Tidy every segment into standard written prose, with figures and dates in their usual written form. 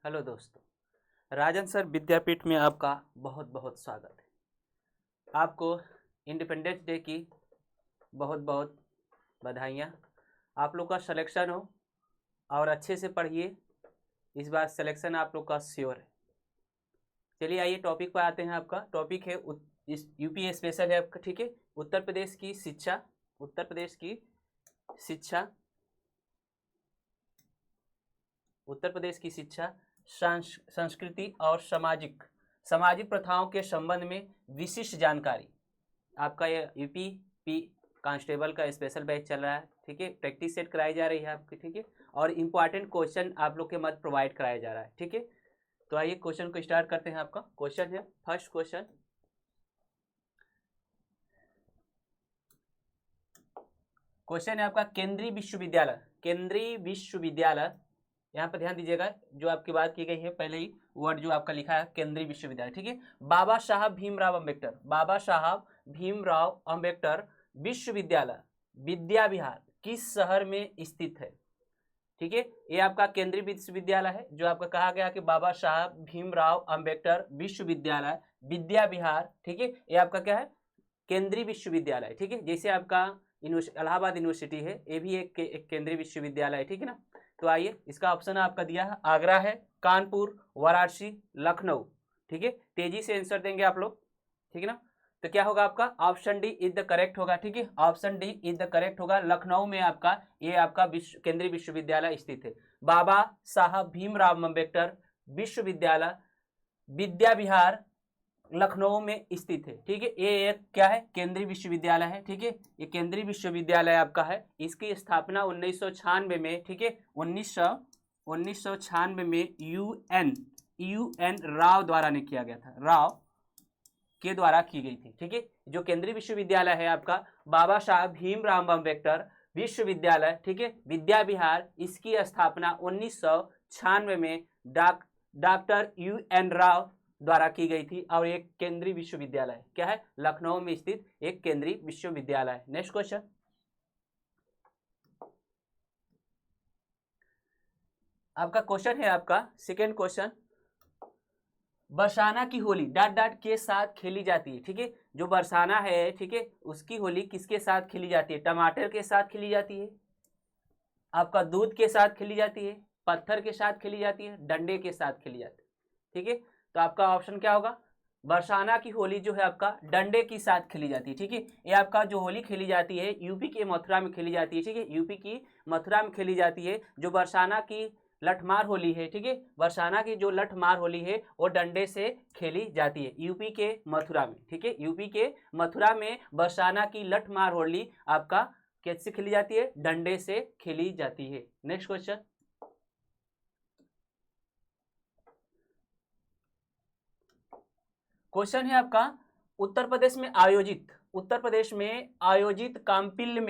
Hello दोस्तों, राजन sir विद्यापीठ में आपका बहुत बहुत स्वागत है। आपको इंडिपेंडेंस डे की बहुत बहुत बधाइयाँ। आप लोग का सिलेक्शन हो और अच्छे से पढ़िए। इस बार सिलेक्शन आप लोग का श्योर है। चलिए आइए टॉपिक पर आते हैं। आपका टॉपिक है इस यूपी स्पेशल है आपका, ठीक है। उत्तर प्रदेश की शिक्षा, उत्तर प्रदेश की शिक्षा, उत्तर प्रदेश की शिक्षा, संस्कृति और सामाजिक सामाजिक प्रथाओं के संबंध में विशिष्ट जानकारी। आपका ये यूपी पी कांस्टेबल का स्पेशल बैच चल रहा है, ठीक है। प्रैक्टिस सेट कराई जा रही है आपकी, ठीक है। और इंपॉर्टेंट क्वेश्चन आप लोग के मध्य प्रोवाइड कराया जा रहा है, ठीक है। तो आइए क्वेश्चन को स्टार्ट करते हैं। आपका क्वेश्चन है, फर्स्ट क्वेश्चन है आपका केंद्रीय विश्वविद्यालय। केंद्रीय विश्वविद्यालय, यहाँ पर ध्यान दीजिएगा, जो आपकी बात की गई है पहले ही वर्ड जो आपका लिखा है केंद्रीय विश्वविद्यालय, ठीक है। बाबा साहब भीमराव अंबेडकर, बाबा साहब भीमराव अंबेडकर विश्वविद्यालय विद्या विहार किस शहर में स्थित है, ठीक है। ये आपका केंद्रीय विश्वविद्यालय है, जो आपका कहा गया कि बाबा साहब भीमराव अंबेडकर विश्वविद्यालय विद्या विहार, ठीक है। ये आपका क्या है, केंद्रीय विश्वविद्यालय, ठीक है। जैसे आपका इलाहाबाद यूनिवर्सिटी है, ये भी एक केंद्रीय विश्वविद्यालय है, ठीक है ना। तो आइए, इसका ऑप्शन आपका दिया है आगरा है, कानपुर, वाराणसी, लखनऊ, ठीक है। तेजी से आंसर देंगे आप लोग, ठीक है ना। तो क्या होगा आपका, option D is the correct होगा, ठीक है। Option D is the correct होगा। लखनऊ में आपका ये आपका केंद्रीय विश्वविद्यालय स्थित है। बाबा साहब भीमराव अम्बेडकर विश्वविद्यालय विद्या विहार लखनऊ में स्थित है, ठीक है। ये एक क्या है, केंद्रीय विश्वविद्यालय है, ठीक है। ये केंद्रीय विश्वविद्यालय आपका है। इसकी स्थापना 1996 में, ठीक है, 1996 में यूएन राव द्वारा ने किया गया था, राव के द्वारा की गई थी, ठीक है। जो केंद्रीय विश्वविद्यालय है आपका बाबा साहब भीमराव अम्बेडकर विश्वविद्यालय, ठीक है, विद्या विहार, इसकी स्थापना 1996 में डॉक्टर यूएन राव द्वारा की गई थी और एक केंद्रीय विश्वविद्यालय क्या है, लखनऊ में स्थित एक केंद्रीय विश्वविद्यालय। नेक्स्ट क्वेश्चन, आपका क्वेश्चन है आपका सेकेंड क्वेश्चन, बरसाना की होली डॉट डॉट के साथ खेली जाती है, ठीक है। जो बरसाना है, ठीक है, उसकी होली किसके साथ खेली जाती है, टमाटर के साथ खेली जाती है, आपका दूध के साथ खेली जाती है, पत्थर के साथ खेली जाती है, डंडे के साथ खेली जाती है, ठीक है। तो आपका ऑप्शन क्या होगा, बरसाना की होली जो है आपका डंडे के साथ खेली जाती है, ठीक है। ये आपका जो होली खेली जाती है यूपी के मथुरा में खेली जाती है, ठीक है। यूपी की मथुरा में खेली जाती है। जो बरसाना की लठमार होली है, ठीक है, बरसाना की जो लठमार होली है वो डंडे से खेली जाती है यूपी के मथुरा में, ठीक है। यूपी के मथुरा में बरसाना की लठमार होली आपका कैसे खेली जाती है, डंडे से खेली जाती है। नेक्स्ट क्वेश्चन, क्वेश्चन है आपका उत्तर प्रदेश में आयोजित कांपिल्य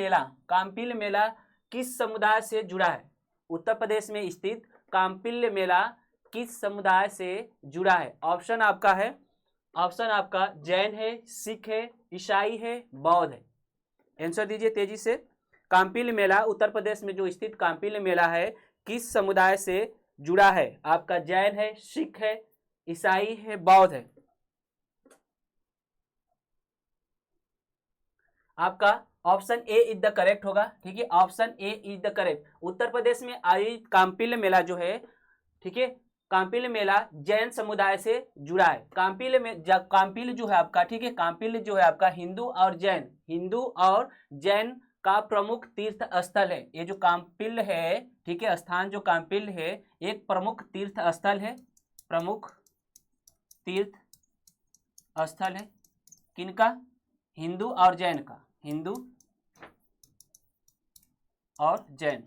मेला किस समुदाय से जुड़ा है। उत्तर प्रदेश में स्थित कांपिल्य मेला किस समुदाय से जुड़ा है। ऑप्शन आपका है, ऑप्शन आपका जैन है, सिख है, ईसाई है, बौद्ध है। आंसर दीजिए तेजी से। कांपिल्य मेला, उत्तर प्रदेश में जो स्थित कांपिल्य मेला है किस समुदाय से जुड़ा है। आपका जैन है, सिख है, ईसाई है, बौद्ध है। आपका option A is the correct होगा, ठीक है। Option A is the correct. Uttar Pradesh में आयोजित कांपिल्य मेला जो है, ठीक है, कांपिल्य मेला जैन समुदाय से जुड़ा है। कांपिल्य जो है आपका, ठीक है, कांपिल्य जो है आपका हिंदू और जैन का प्रमुख तीर्थ स्थल है। ये जो कांपिल्य है, ठीक है, स्थान जो कांपिल्य है एक प्रमुख तीर्थ स्थल है, प्रमुख तीर्थ स्थल है किनका, हिंदू और जैन का, हिंदू और जैन,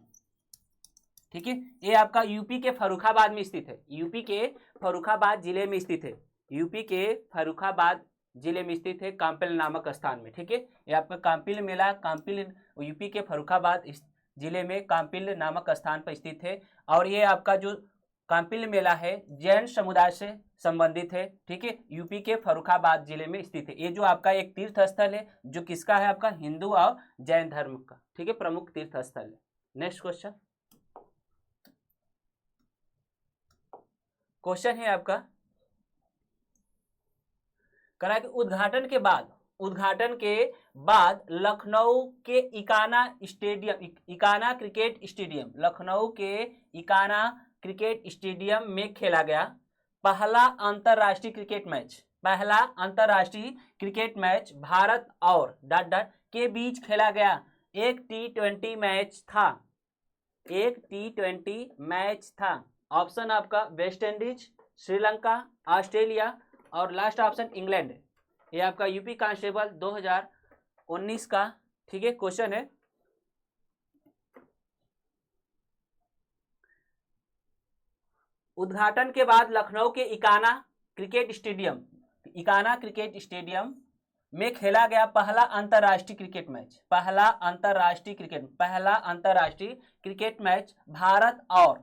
ठीक है। ये आपका यूपी के फर्रुखाबाद में स्थित है, यूपी के फर्रुखाबाद जिले में स्थित है, यूपी के फर्रुखाबाद जिले में स्थित है कांपिल्य नामक स्थान में, ठीक है। ये आपका कांपिल्य मेला यूपी के फर्रुखाबाद जिले में कांपिल्य नामक स्थान पर स्थित है। और ये आपका जो कांपिल्य मेला है जैन समुदाय से संबंधित है, ठीक है, यूपी के फर्रुखाबाद जिले में स्थित है। ये जो आपका एक तीर्थ स्थल है जो किसका है, आपका हिंदू और जैन धर्म का, ठीक है, प्रमुख तीर्थ स्थल है। नेक्स्ट क्वेश्चन, क्वेश्चन है आपका, करा कि उद्घाटन के बाद लखनऊ के इकाना क्रिकेट स्टेडियम, लखनऊ के इकाना क्रिकेट स्टेडियम में खेला गया पहला अंतरराष्ट्रीय क्रिकेट मैच भारत और डॉट डॉट के बीच खेला गया एक T20 मैच था। ऑप्शन आपका वेस्ट इंडीज, श्रीलंका, ऑस्ट्रेलिया और लास्ट ऑप्शन इंग्लैंड। ये आपका यूपी कांस्टेबल 2019 का, ठीक है, क्वेश्चन है। उद्घाटन के बाद लखनऊ के इकाना क्रिकेट स्टेडियम में खेला गया पहला अंतरराष्ट्रीय क्रिकेट मैच भारत और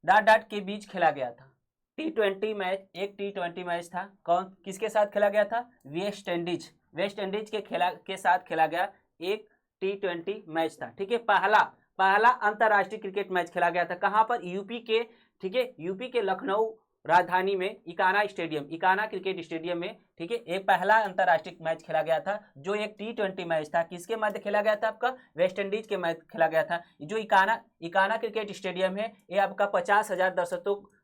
डॉट डॉट के बीच खेला गया था। T20 मैच, एक T20 मैच था। कौन किसके साथ खेला गया था? वेस्ट इंडीज के साथ खेला गया एक T20 मैच था, ठीक है। पहला अंतरराष्ट्रीय क्रिकेट मैच खेला गया था कहां पर? यूपी के, ठीक है, यूपी के लखनऊ राजधानी में इकाना क्रिकेट स्टेडियम में, ठीक है, एक पहला अंतरराष्ट्रीय मैच खेला गया था जो एक T20 मैच था। किसके मध्य खेला गया था? आपका वेस्ट इंडीज के मध्य खेला गया था। जो इकाना क्रिकेट स्टेडियम है, ये आपका 50,000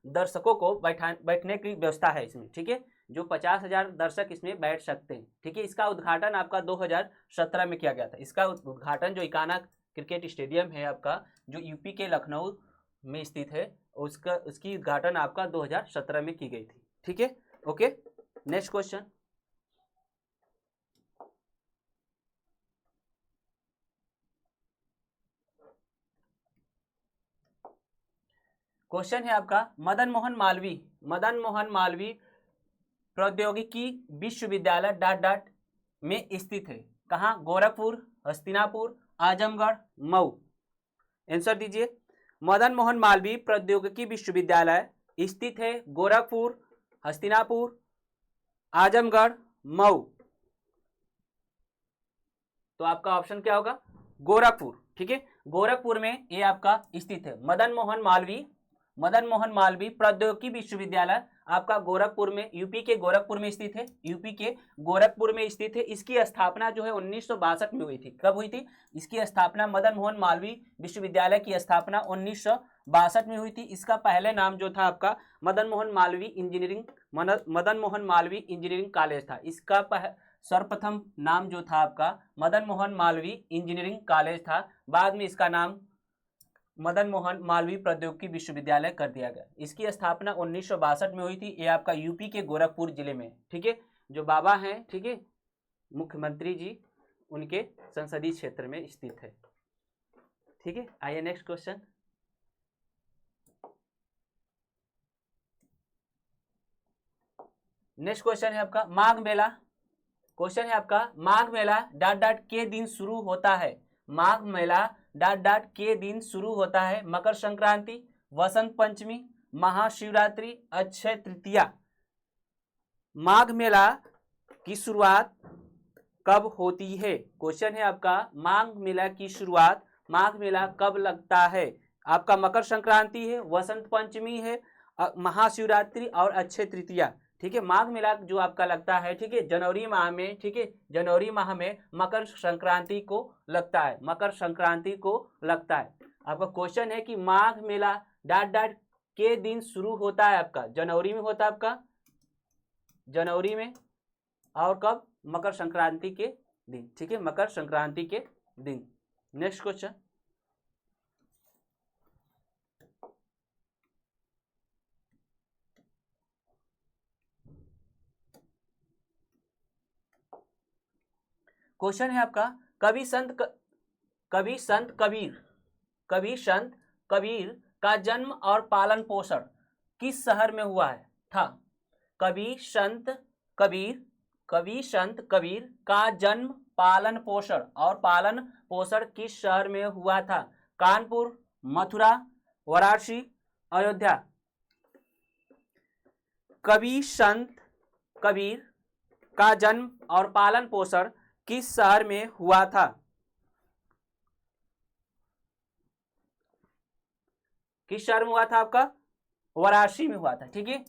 दर्शकों को बैठने की व्यवस्था है इसमें, ठीक है, जो 50,000 दर्शक इसमें बैठ सकते हैं, ठीक है। इसका उद्घाटन आपका 2017 में किया गया था। इसका उद्घाटन जो इकाना क्रिकेट स्टेडियम है आपका, जो यूपी के लखनऊ में स्थित है, उसकी उद्घाटन आपका 2017 में की गई थी, ठीक है। Okay, next question. क्वेश्चन है आपका, मदन मोहन मालवीय प्रौद्योगिकी विश्वविद्यालय डॉट डॉट में स्थित है कहाँ? गोरखपुर, हस्तिनापुर, आजमगढ़, मऊ। आंसर दीजिए। मदन मोहन मालवीय प्रौद्योगिकी विश्वविद्यालय स्थित है गोरखपुर, हस्तिनापुर, आजमगढ़, मऊ। तो आपका ऑप्शन क्या होगा? गोरखपुर, ठीक है। गोरखपुर में ये आपका स्थित है। मदन मोहन मालवीय प्रौद्योगिकी विश्वविद्यालय आपका गोरखपुर में, यूपी के गोरखपुर में स्थित है। इसकी स्थापना जो है 1962 में हुई थी। कब हुई थी इसकी स्थापना? मदन मोहन मालवीय विश्वविद्यालय की स्थापना 1962 में हुई थी। इसका पहले नाम जो था आपका मदन मोहन मालवीय इंजीनियरिंग कॉलेज था। इसका सर्वप्रथम नाम जो था आपका मदन मोहन मालवीय इंजीनियरिंग कॉलेज था। बाद में इसका नाम मदन मोहन मालवीय प्रौद्योगिकी विश्वविद्यालय कर दिया गया। इसकी स्थापना 1962 में हुई थी। ये आपका यूपी के गोरखपुर जिले में, ठीक है। जो बाबा हैं, ठीक है, मुख्यमंत्री जी, उनके संसदीय क्षेत्र में स्थित है, ठीक है। आइए नेक्स्ट क्वेश्चन। नेक्स्ट क्वेश्चन है आपका माघ मेला। क्वेश्चन है आपका माघ मेला डॉट डॉट के दिन शुरू होता है। माघ मेला डॉट डॉट के दिन शुरू होता है। मकर संक्रांति, वसंत पंचमी, महाशिवरात्रि, अक्षय तृतीया। माघ मेला की शुरुआत कब होती है? क्वेश्चन है आपका माघ मेला की शुरुआत, माघ मेला कब लगता है? आपका मकर संक्रांति है, वसंत पंचमी है, महाशिवरात्रि और अक्षय तृतीया, ठीक है। माघ मेला जो आपका लगता है, ठीक है, जनवरी माह में, ठीक है, जनवरी माह में मकर संक्रांति को लगता है, आपका क्वेश्चन है कि माघ मेला डॉट डॉट के दिन शुरू होता है आपका जनवरी में होता है, आपका जनवरी में, और कब? मकर संक्रांति के दिन, ठीक है, मकर संक्रांति के दिन। Next question. क्वेश्चन है आपका कवि संत कबीर का जन्म और पालन पोषण किस शहर में हुआ है था? कवि संत कबीर का जन्म, पालन पोषण किस शहर में हुआ था? कानपुर, मथुरा, वाराणसी, अयोध्या। कवि संत कबीर का जन्म और पालन पोषण किस शहर में हुआ था? किस शहर में हुआ था आपका? वाराणसी में हुआ था, ठीक है।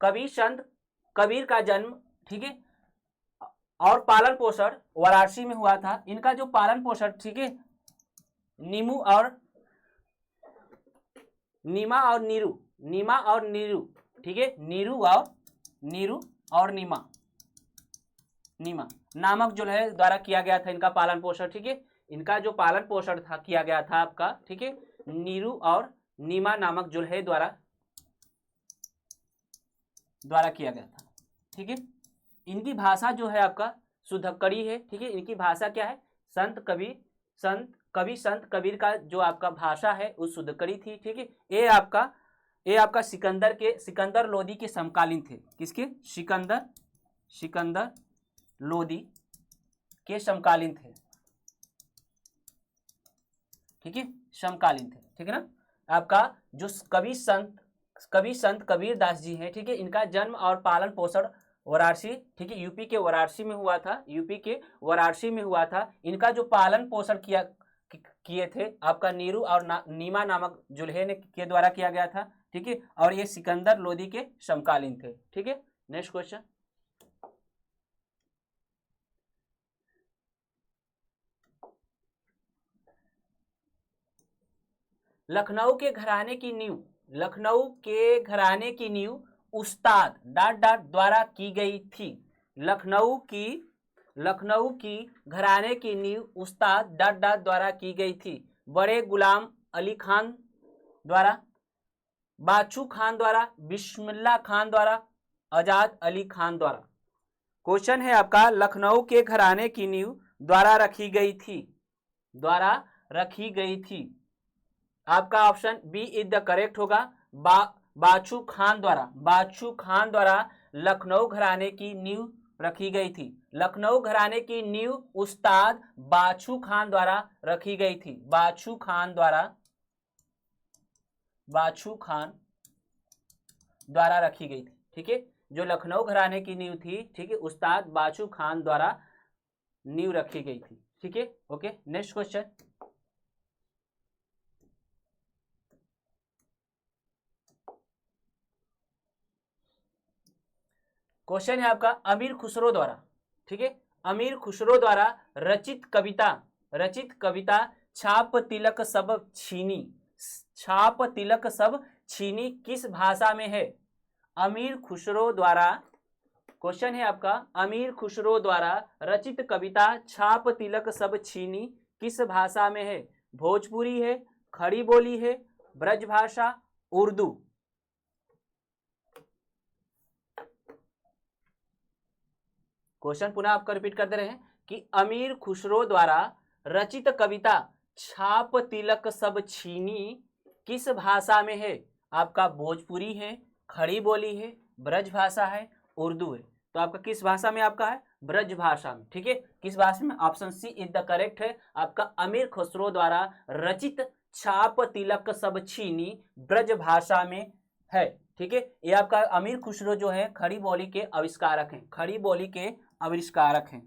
कवि संत कबीर का जन्म, ठीक है, और पालन पोषण वाराणसी में हुआ था। इनका जो पालन पोषण, ठीक है, नीमू और नीमा और नीरू, नीमा और नीरू, ठीक है, नीरू और नीमा नामक जो है द्वारा किया गया था इनका पालन पोषण, ठीक है। इनका जो पालन पोषण था किया गया था आपका, ठीक है, नीरू और नीमा नामक जो है द्वारा किया गया था, ठीक है। इनकी भाषा जो है आपका सुधक्कड़ी है, ठीक है। इनकी भाषा क्या है? संत कबीर का जो आपका भाषा है वो सुधक्कड़ी थी, ठीक है। ये आपका सिकंदर लोदी के समकालीन थे। किसके? सिकंदर लोदी के समकालीन थे, ठीक है, समकालीन थे, ठीक है ना। आपका जो कवि संत कबीर दास जी हैं, ठीक है, इनका जन्म और पालन पोषण वाराणसी, ठीक है, यूपी के वाराणसी में हुआ था। इनका जो पालन पोषण किए थे आपका नीरू और नीमा नामक जुल्हे ने के द्वारा किया गया था, ठीक है। और ये सिकंदर लोदी के समकालीन थे, ठीक है। नेक्स्ट क्वेश्चन, लखनऊ के घराने की नींव उस्ताद ... द्वारा की गई थी। लखनऊ की घराने की नींव उस्ताद ... द्वारा की गई थी। बड़े गुलाम अली खान द्वारा, बाछू खान द्वारा, बिस्मिल्लाह खान द्वारा, आजाद अली खान द्वारा। क्वेश्चन है आपका, लखनऊ के घराने की नींव द्वारा रखी गई थी। आपका option B is the correct होगा। बाछू खान द्वारा लखनऊ घराने की नींव रखी गई थी। लखनऊ घराने की नींव उस्ताद बाछू खान द्वारा रखी गई थी। बाछू खान द्वारा रखी गई थी, ठीक है। जो लखनऊ घराने की नींव थी, ठीक है, उस्ताद बाछू खान द्वारा नींव रखी गई थी, ठीक है। ओके, नेक्स्ट क्वेश्चन, क्वेश्चन है आपका अमीर खुसरो द्वारा, ठीक है, अमीर खुसरो द्वारा रचित कविता छाप तिलक सब छीनी किस भाषा में है? अमीर खुसरो द्वारा, क्वेश्चन है आपका, अमीर खुसरो द्वारा रचित कविता छाप तिलक सब छीनी किस भाषा में है? भोजपुरी है, खड़ी बोली है, ब्रजभाषा, उर्दू। क्वेश्चन पुनः आपका रिपीट कर दे रहे हैं कि अमीर खुसरो द्वारा रचित कविता छाप तिलक सब छीनी किस भाषा में है? आपका भोजपुरी है, खड़ी बोली है, ब्रजभाषा है, उर्दू है। तो आपका किस भाषा में आपका है? ब्रजभाषा में, ठीक है। किस भाषा में? Option C is the correct है आपका। अमीर खुसरो द्वारा रचित छाप तिलक सब छीनी ब्रजभाषा में है, ठीक है। ये आपका अमीर खुसरो जो है खड़ी बोली के आविष्कारक हैं। खड़ी बोली के आविष्कारक हैं,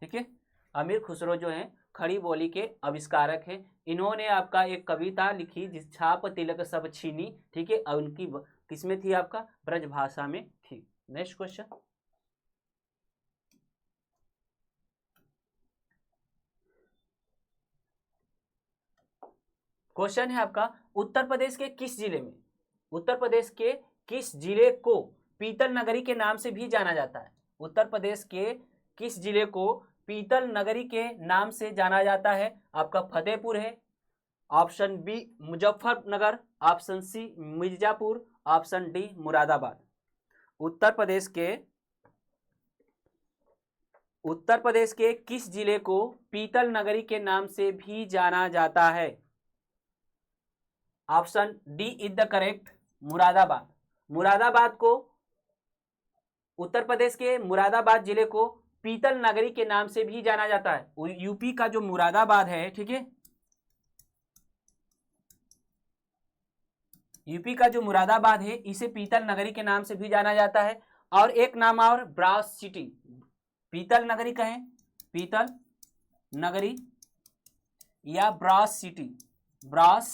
ठीक है। अमीर खुसरो जो है खड़ी बोली के आविष्कारक हैं। इन्होंने आपका एक कविता लिखी जिस छाप तिलक सब छीनी, ठीक है, और उनकी किसमें थी? आपका ब्रजभाषा में थी। नेक्स्ट क्वेश्चन, क्वेश्चन है आपका, उत्तर प्रदेश के किस जिले को पीतल नगरी के नाम से भी जाना जाता है? उत्तर प्रदेश के किस जिले को पीतल नगरी के नाम से जाना जाता है? आपका फतेहपुर है, option B Muzaffarnagar, option C Mirzapur, option D Moradabad. Uttar Pradesh के किस जिले को पीतल नगरी के नाम से भी जाना जाता है? Option D is the correct, Moradabad को, उत्तर प्रदेश के मुरादाबाद जिले को पीतल नगरी के नाम से भी जाना जाता है। यूपी का जो मुरादाबाद है, ठीक है, यूपी का जो मुरादाबाद है इसे पीतल नगरी के नाम से भी जाना जाता है। और एक नाम और ब्रास सिटी, पीतल नगरी कहें, पीतल नगरी या ब्रास सिटी, ब्रास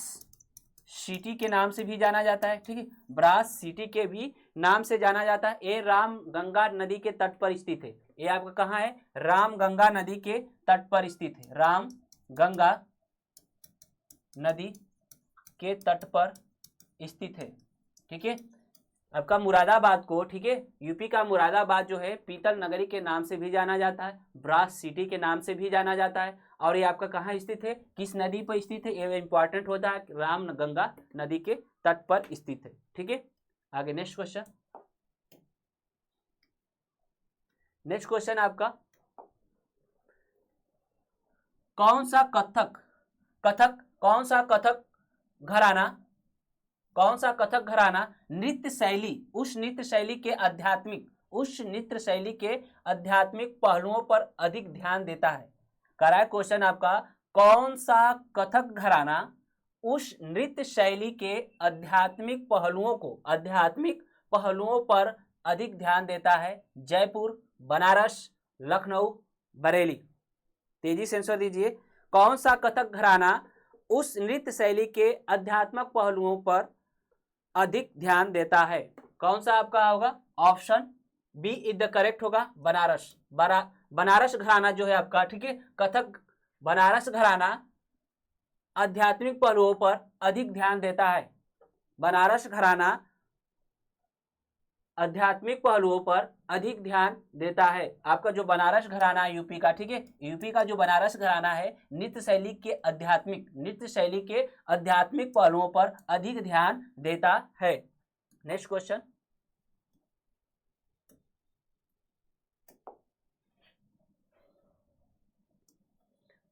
सिटी के नाम से भी जाना जाता है। ठीक है, ब्रास सिटी के भी नाम से जाना जाता है। ये राम गंगा नदी के तट पर स्थित है। ये आपका कहाँ है? राम गंगा नदी के तट पर स्थित है। राम गंगा नदी के तट पर स्थित है। ठीक है, आपका मुरादाबाद को, ठीक है, यूपी का मुरादाबाद जो है पीतल नगरी के नाम से भी जाना जाता है, ब्रास सिटी के नाम से भी जाना जाता है। और ये आपका कहाँ स्थित है? किस नदी पर स्थित है? ये इंपॉर्टेंट होता है, राम गंगा नदी के तट पर स्थित है। ठीक है, आगे नेक्स्ट क्वेश्चन। नेक्स्ट क्वेश्चन आपका, कौन सा कथक कौन सा कथक घराना, कौन सा कथक घराना नृत्य शैली, उस नृत्य शैली के आध्यात्मिक पहलुओं पर अधिक ध्यान देता है? करा है क्वेश्चन आपका, कौन सा कथक घराना उस नृत्य शैली के आध्यात्मिक पहलुओं पर अधिक ध्यान देता है? जयपुर, बनारस, लखनऊ, बरेली। तेजी से आंसर दीजिए। कौन सा कथक घराना उस नृत्य शैली के आध्यात्मिक पहलुओं पर अधिक ध्यान देता है? कौन सा आपका होगा? Option B is the correct होगा, बनारस। बनारस घराना जो है आपका, ठीक है, कथक बनारस घराना आध्यात्मिक पहलुओं पर अधिक ध्यान देता है। बनारस घराना आध्यात्मिक पहलुओं पर अधिक ध्यान देता है। आपका जो बनारस घराना है यूपी का, ठीक है, यूपी का जो बनारस घराना है नृत्य शैली के आध्यात्मिक पहलुओं पर अधिक ध्यान देता है। Next question.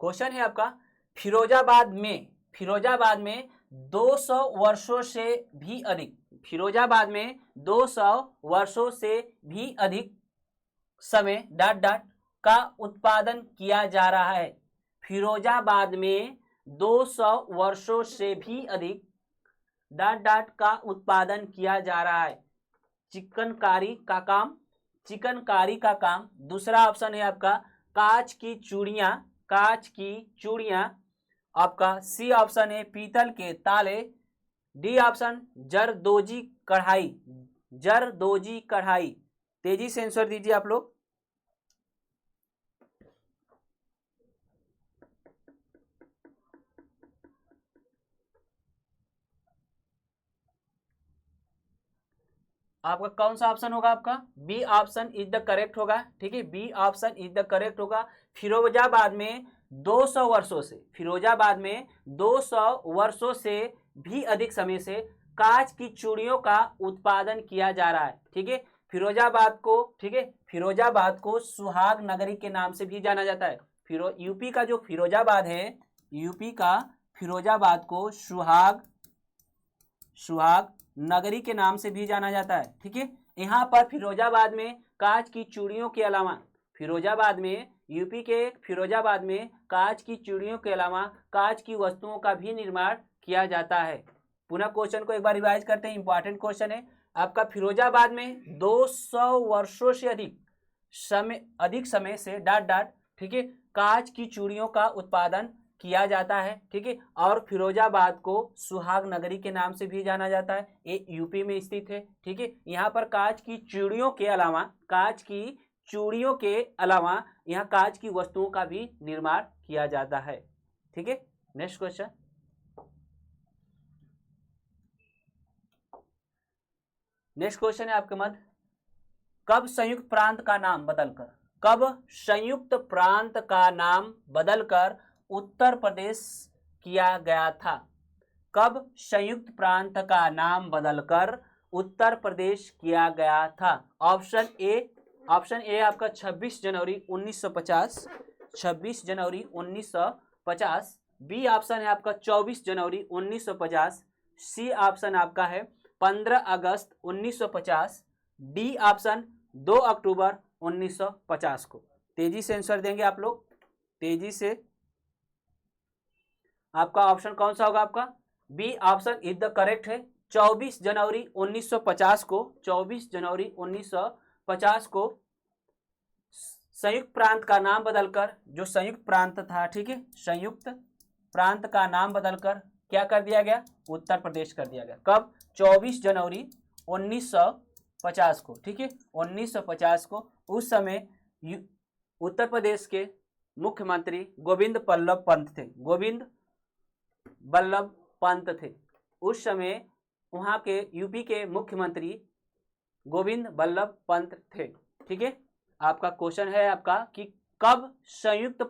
क्वेश्चन है आपका, फिरोजाबाद में 200 वर्षों से भी अधिक, फिरोजाबाद में 200 वर्षों से भी अधिक समय ... का उत्पादन किया जा रहा है। फिरोजाबाद में 200 वर्षों से भी अधिक ... का उत्पादन किया जा रहा है। चिकनकारी का काम। दूसरा ऑप्शन है आपका कांच की चूड़ियां। आपका सी ऑप्शन है पीतल के ताले। डी ऑप्शन जरदोजी कढ़ाई। तेजी से आंसर दीजिए आप लोग। आपका कौन सा ऑप्शन होगा? आपका B option is the correct होगा। ठीक है, B option is the correct होगा। फिरोजाबाद में 200 वर्षों से भी अधिक समय से कांच की चूड़ियों का उत्पादन किया जा रहा है। ठीक है, फिरोजाबाद को सुहाग नगरी के नाम से भी जाना जाता है। यूपी का जो फिरोजाबाद है, यूपी का फिरोजाबाद को सुहाग नगरी के नाम से भी जाना जाता है। ठीक है, यहाँ पर फिरोजाबाद में कांच की चूड़ियों के अलावा, यूपी के फिरोजाबाद में कांच की चूड़ियों के अलावा कांच की वस्तुओं का भी निर्माण किया जाता है। पुनः क्वेश्चन को एक बार रिवाइज करते हैं, इंपॉर्टेंट क्वेश्चन है आपका। फिरोजाबाद में 200 वर्षों से अधिक समय से ... ठीक है, कांच की चूड़ियों का उत्पादन किया जाता है। ठीक है, और फिरोजाबाद को सुहाग नगरी के नाम से भी जाना जाता है। ये यूपी में स्थित है। ठीक है, यहाँ पर कांच की चूड़ियों के अलावा यहाँ कांच की वस्तुओं का भी निर्माण किया जाता है। ठीक है, नेक्स्ट क्वेश्चन। नेक्स्ट क्वेश्चन है आपके मध्य, कब संयुक्त प्रांत का नाम बदलकर उत्तर प्रदेश किया गया था? कब संयुक्त प्रांत का नाम बदलकर उत्तर प्रदेश किया गया था? ऑप्शन ए आपका 26 जनवरी 1950। बी ऑप्शन है आपका 24 जनवरी 1950। सी ऑप्शन आपका है 15 अगस्त 1950। डी ऑप्शन 2 अक्टूबर 1950 को। तेजी से आंसर देंगे आप लोग, तेजी से। आपका ऑप्शन कौन सा होगा? आपका B option is the correct है। 24 जनवरी 1950 को संयुक्त प्रांत का नाम बदलकर, जो संयुक्त प्रांत था, ठीक है, संयुक्त प्रांत का नाम बदलकर क्या कर दिया गया, उत्तर प्रदेश कर दिया गया। कब, 24 जनवरी 1950 को, ठीक है, 1950 को। उस समय उत्तर प्रदेश के मुख्यमंत्री गोविंद बल्लभ पंत थे, गोविंद बल्लभ पंत थे। उस समय वहां के यूपी के मुख्यमंत्री गोविंद बल्लभ पंत थे, ठीक है। आपका क्वेश्चन है आपका कि कब संयुक्त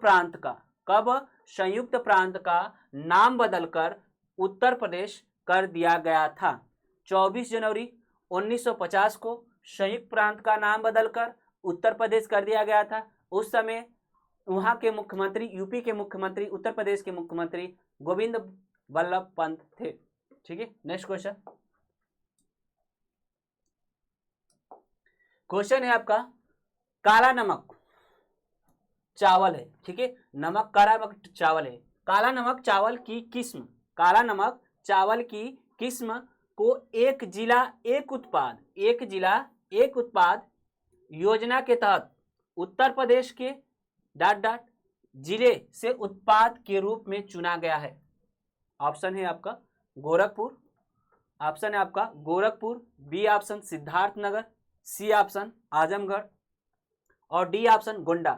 प्रांत का नाम बदलकर उत्तर प्रदेश कर दिया गया था। 24 जनवरी 1950 को संयुक्त प्रांत का नाम बदलकर उत्तर प्रदेश कर दिया गया था। उस समय वहां के मुख्यमंत्री, यूपी के मुख्यमंत्री, उत्तर प्रदेश के मुख्यमंत्री गोविंद बल्लभ पंत थे, ठीक है। नेक्स्ट क्वेश्चन है आपका, काला नमक चावल है, ठीक है, नमक, काला नमक चावल है। काला नमक चावल की किस्म, काला नमक चावल की किस्म को एक जिला एक उत्पाद योजना के तहत उत्तर प्रदेश के ... जिले से उत्पाद के रूप में चुना गया है। ऑप्शन है आपका Gorakhpur, B option Siddharthnagar, C option Azamgarh और डी ऑप्शन गोंडा।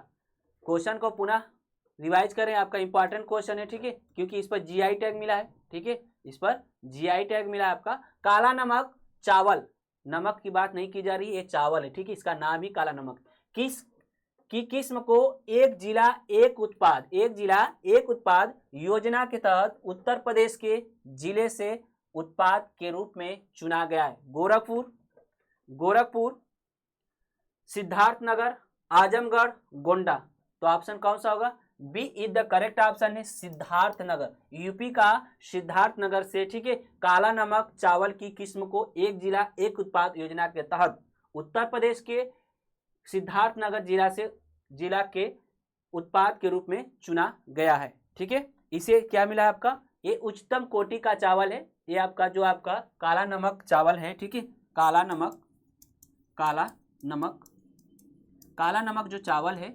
क्वेश्चन को पुनः रिवाइज करें, आपका इंपॉर्टेंट क्वेश्चन है, ठीक है, क्योंकि इस पर जीआई टैग मिला है, ठीक है, इस पर जीआई टैग मिला है आपका। काला नमक चावल, नमक की बात नहीं की जा रही, ये चावल है, ठीक है, इसका नाम ही काला नमक। किस्म को एक जिला एक उत्पाद योजना के तहत उत्तर प्रदेश के जिले से उत्पाद के रूप में चुना गया है। गोरखपुर, सिद्धार्थनगर, आजमगढ़, गोंडा। तो ऑप्शन कौन सा होगा, B is the correct option है, सिद्धार्थनगर, यूपी का सिद्धार्थनगर से, ठीक है, काला नमक चावल की किस्म को एक जिला एक उत्पाद योजना के तहत उत्तर प्रदेश के सिद्धार्थनगर जिला के उत्पाद के रूप में चुना गया है, ठीक है। इसे क्या मिला है आपका, ये उच्चतम कोटि का चावल है, ये आपका जो आपका काला नमक चावल है, ठीक है, काला नमक जो चावल है,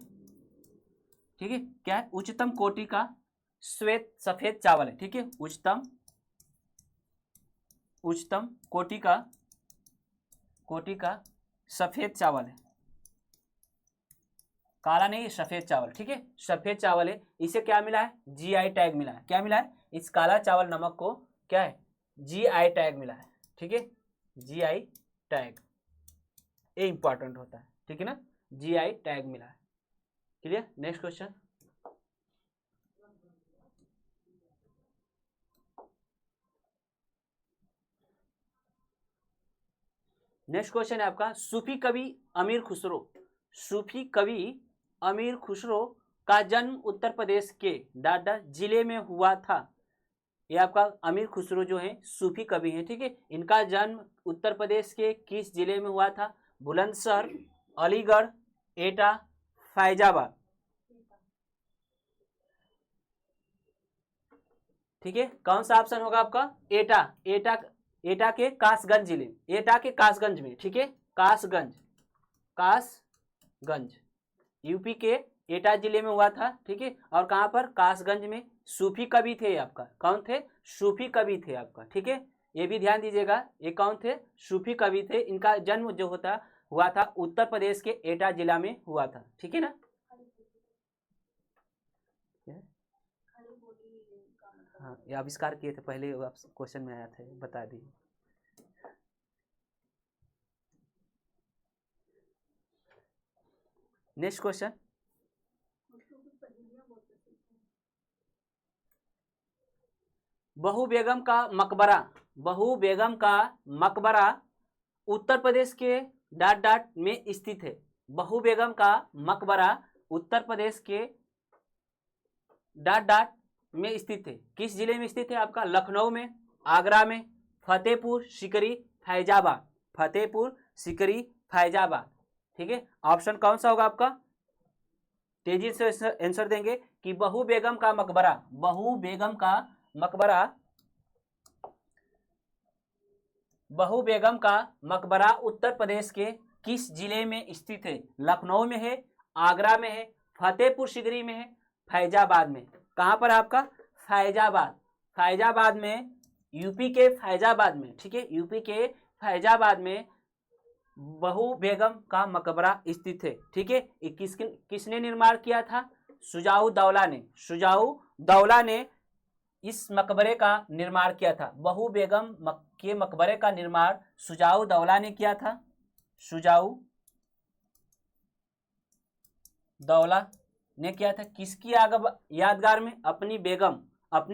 ठीक है, क्या है, उच्चतम कोटि का सफेद चावल है, ठीक है, उच्चतम कोटि का सफेद चावल है, काला नहीं, सफेद चावल, ठीक है, सफेद चावल है। इसे क्या मिला है, जीआई टैग मिला है। क्या मिला है, इस काला चावल नमक को क्या है, जीआई टैग मिला है, ठीक है, जीआई टैग, ये इंपॉर्टेंट होता है, ठीक है ना, जीआई टैग मिला है। क्लियर। नेक्स्ट क्वेश्चन, है आपका, सूफी कवि अमीर खुसरो का जन्म उत्तर प्रदेश के जिले में हुआ था। ये आपका अमीर खुसरो जो है सूफी कवि हैं, ठीक है, इनका जन्म उत्तर प्रदेश के किस जिले में हुआ था, बुलंदशहर, अलीगढ़, एटा, फैजाबाद, ठीक है, कौन सा ऑप्शन होगा आपका, एटा के कासगंज जिले, कासगंज में, ठीक है, कासगंज यूपी के एटा जिले में हुआ था, ठीक है, और कहां पर, कासगंज में। सूफी कवि थे आपका, कौन थे, सूफी कवि थे आपका, ठीक है, ये भी ध्यान दीजिएगा, ये कौन थे, सूफी कवि थे। इनका जन्म जो हुआ था उत्तर प्रदेश के एटा जिला में हुआ था, ठीक है ना। हाँ, ये आविष्कार किए थे पहले, क्वेश्चन में आया था, बता दीजिए। नेक्स्ट क्वेश्चन, बहू बेगम का मकबरा उत्तर प्रदेश के ... में स्थित है। बहू बेगम का मकबरा उत्तर प्रदेश के ... में स्थित है। किस जिले में स्थित है आपका, लखनऊ में, आगरा में, फतेहपुर सीकरी, फैजाबाद, ठीक है। ऑप्शन कौन सा होगा आपका, तेजी से आंसर देंगे कि बहू बेगम का मकबरा उत्तर प्रदेश के किस जिले में स्थित है, लखनऊ में है, आगरा में है, फतेहपुर सीकरी में है, फैजाबाद में। कहाँ पर आपका? फैजाबाद। फैजाबाद में, यूपी के फैजाबाद में, ठीक है, यूपी के फैजाबाद में बहू बेगम का मकबरा स्थित है, ठीक है। किसने निर्माण किया था? शुजाऊ दौला ने। शुजाऊ दौला ने इस मकबरे का निर्माण किया था। बहू बेगम के मकबरे का निर्माण शुजाऊ दौला ने किया था। शुजाऊ दौला ने किया था। किसकी यादगार में? अपनी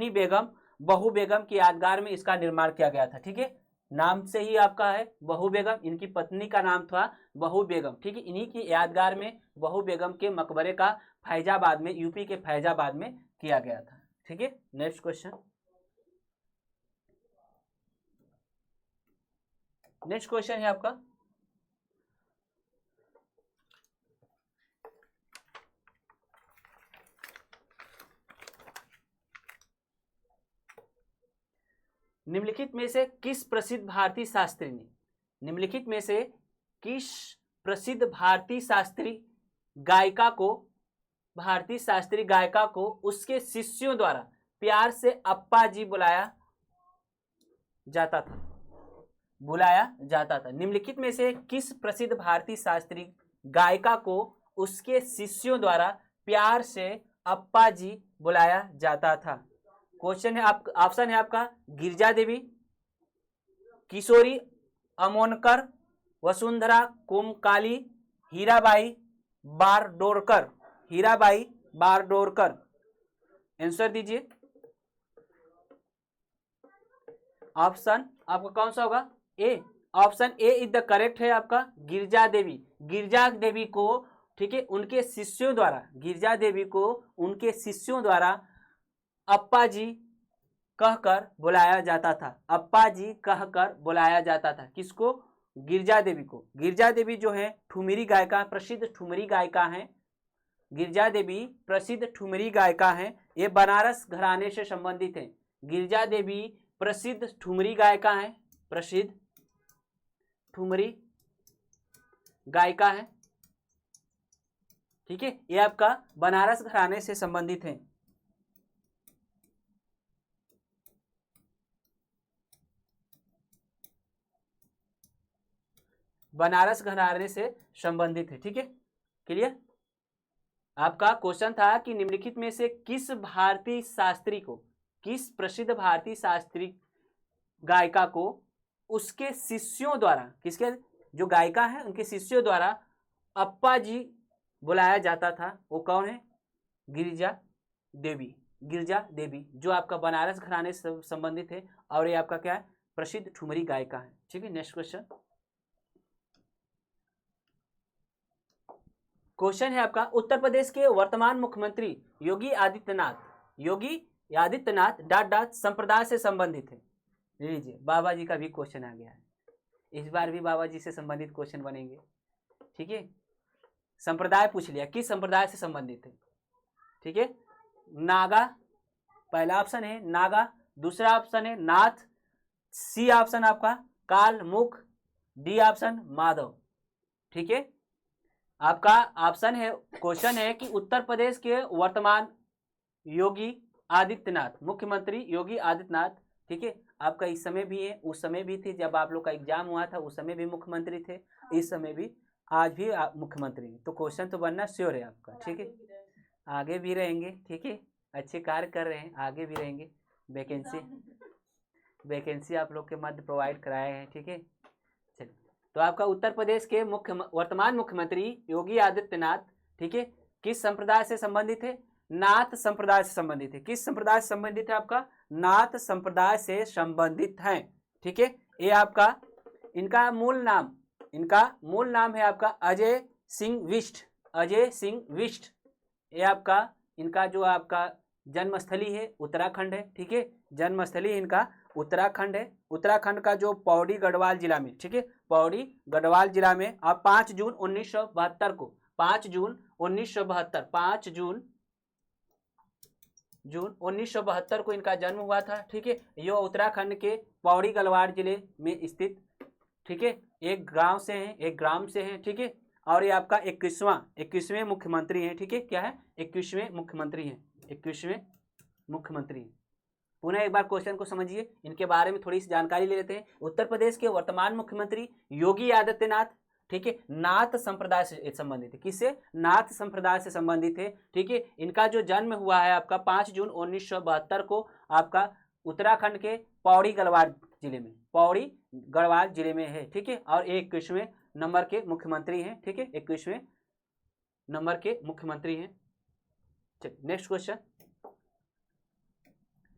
बेगम बहू बेगम की यादगार में इसका निर्माण किया गया था, ठीक है। नाम से ही आपका है बहू बेगम, इनकी पत्नी का नाम था बहू बेगम, ठीक है। इन्हीं की यादगार में बहू बेगम के मकबरे का फैजाबाद में, यूपी के फैजाबाद में किया गया था, ठीक है। Next question. नेक्स्ट क्वेश्चन है आपका, निम्नलिखित में से किस प्रसिद्ध भारतीय शास्त्री ने, निम्नलिखित में से किस प्रसिद्ध भारतीय शास्त्रीय गायिका को उसके शिष्यों द्वारा प्यार से अप्पा जी बुलाया जाता था? निम्नलिखित में से किस प्रसिद्ध भारतीय शास्त्रीय गायिका को उसके शिष्यों द्वारा प्यार से अप्पा जी बुलाया जाता था? क्वेश्चन है ऑप्शन है आपका गिरिजा देवी, किशोरी अमोनकर, वसुंधरा कोमकाली, हीराबाई बारडोरकर। आंसर दीजिए। ऑप्शन आपका कौन सा होगा? A. Option A is the correct है आपका, गिरिजा देवी को, ठीक है, उनके शिष्यों द्वारा अप्पा जी कहकर बुलाया जाता था। किसको? गिरिजा देवी को। गिरिजा देवी जो है ठुमरी गायिका, प्रसिद्ध ठुमरी गायिका हैं। गिरिजा देवी प्रसिद्ध ठुमरी गायिका हैं। ये बनारस घराने से संबंधित हैं। गिरिजा देवी प्रसिद्ध ठुमरी गायिका हैं, प्रसिद्ध ठुमरी गायिका हैं, ठीक है। ये आपका बनारस घराने से संबंधित हैं। बनारस घराने से संबंधित है, ठीक है। क्लियर? आपका क्वेश्चन था कि निम्नलिखित में से किस प्रसिद्ध भारतीय शास्त्रीय गायिका को उसके शिष्यों द्वारा, किसके? जो गायिका है उनके शिष्यों द्वारा अप्पा जी बुलाया जाता था। वो कौन है? गिरिजा देवी जो आपका बनारस घराने से संबंधित है और ये आपका क्या है? प्रसिद्ध ठुमरी गायिका है, ठीक है। नेक्स्ट क्वेश्चन है आपका उत्तर प्रदेश के वर्तमान मुख्यमंत्री योगी आदित्यनाथ संप्रदाय से संबंधित है। लीजिए, बाबा जी का भी क्वेश्चन आ गया है। इस बार भी बाबा जी से संबंधित क्वेश्चन बनेंगे, ठीक है। संप्रदाय पूछ लिया, किस संप्रदाय से संबंधित है, ठीक है। नागा पहला ऑप्शन है, नागा। दूसरा ऑप्शन है नाथ। सी ऑप्शन आपका कालमुख। डी ऑप्शन माधव, ठीक है। आपका ऑप्शन है, क्वेश्चन है कि उत्तर प्रदेश के वर्तमान मुख्यमंत्री योगी आदित्यनाथ, ठीक है। आपका इस समय भी है, उस समय भी थे, जब आप लोग का एग्जाम हुआ था उस समय भी मुख्यमंत्री थे, इस समय भी, आज भी आप मुख्यमंत्री हैं। तो क्वेश्चन तो बनना श्योर है आपका, ठीक है। आगे भी रहेंगे, ठीक है। अच्छे कार्य कर रहे हैं, आगे भी रहेंगे। वैकेंसी आप लोग के मध्य प्रोवाइड कराए हैं, ठीक है। चलिए, तो आपका उत्तर प्रदेश के वर्तमान मुख्यमंत्री योगी आदित्यनाथ, ठीक है, किस संप्रदाय से संबंधित है? नाथ संप्रदाय से संबंधित है। किस संप्रदाय से संबंधित है? आपका नाथ संप्रदाय से संबंधित है, ठीक है। ये आपका इनका मूल नाम है आपका अजय सिंह विष्ट। ये आपका इनका जो आपका जन्मस्थली है उत्तराखंड है, ठीक है। जन्मस्थली इनका उत्तराखंड है। उत्तराखंड का जो पौड़ी गढ़वाल जिला में, ठीक है, पौड़ी गढ़वाल जिला में आप 5 जून 1972 को इनका जन्म हुआ था, ठीक है। यह उत्तराखंड के पौड़ी गढ़वाल जिले में स्थित, ठीक है, एक ग्राम से हैं, ठीक है। और ये आपका 21वें मुख्यमंत्री हैं, ठीक है, क्या है, 21वें मुख्यमंत्री हैं, 21वें मुख्यमंत्री हैं। पुनः एक बार क्वेश्चन को समझिए, इनके बारे में थोड़ी सी जानकारी ले लेते हैं। उत्तर प्रदेश के वर्तमान मुख्यमंत्री योगी आदित्यनाथ, ठीक है, नाथ संप्रदाय से संबंधित है। किससे? नाथ संप्रदाय से संबंधित है, ठीक है। इनका जो जन्म हुआ है आपका 5 जून 1972 को आपका उत्तराखंड के पौड़ी गढ़वाल जिले में, पौड़ी गढ़वाल जिले में है, ठीक है। और 21वें नंबर के मुख्यमंत्री हैं, ठीक है, 21वें नंबर के मुख्यमंत्री हैं। चलिए नेक्स्ट क्वेश्चन,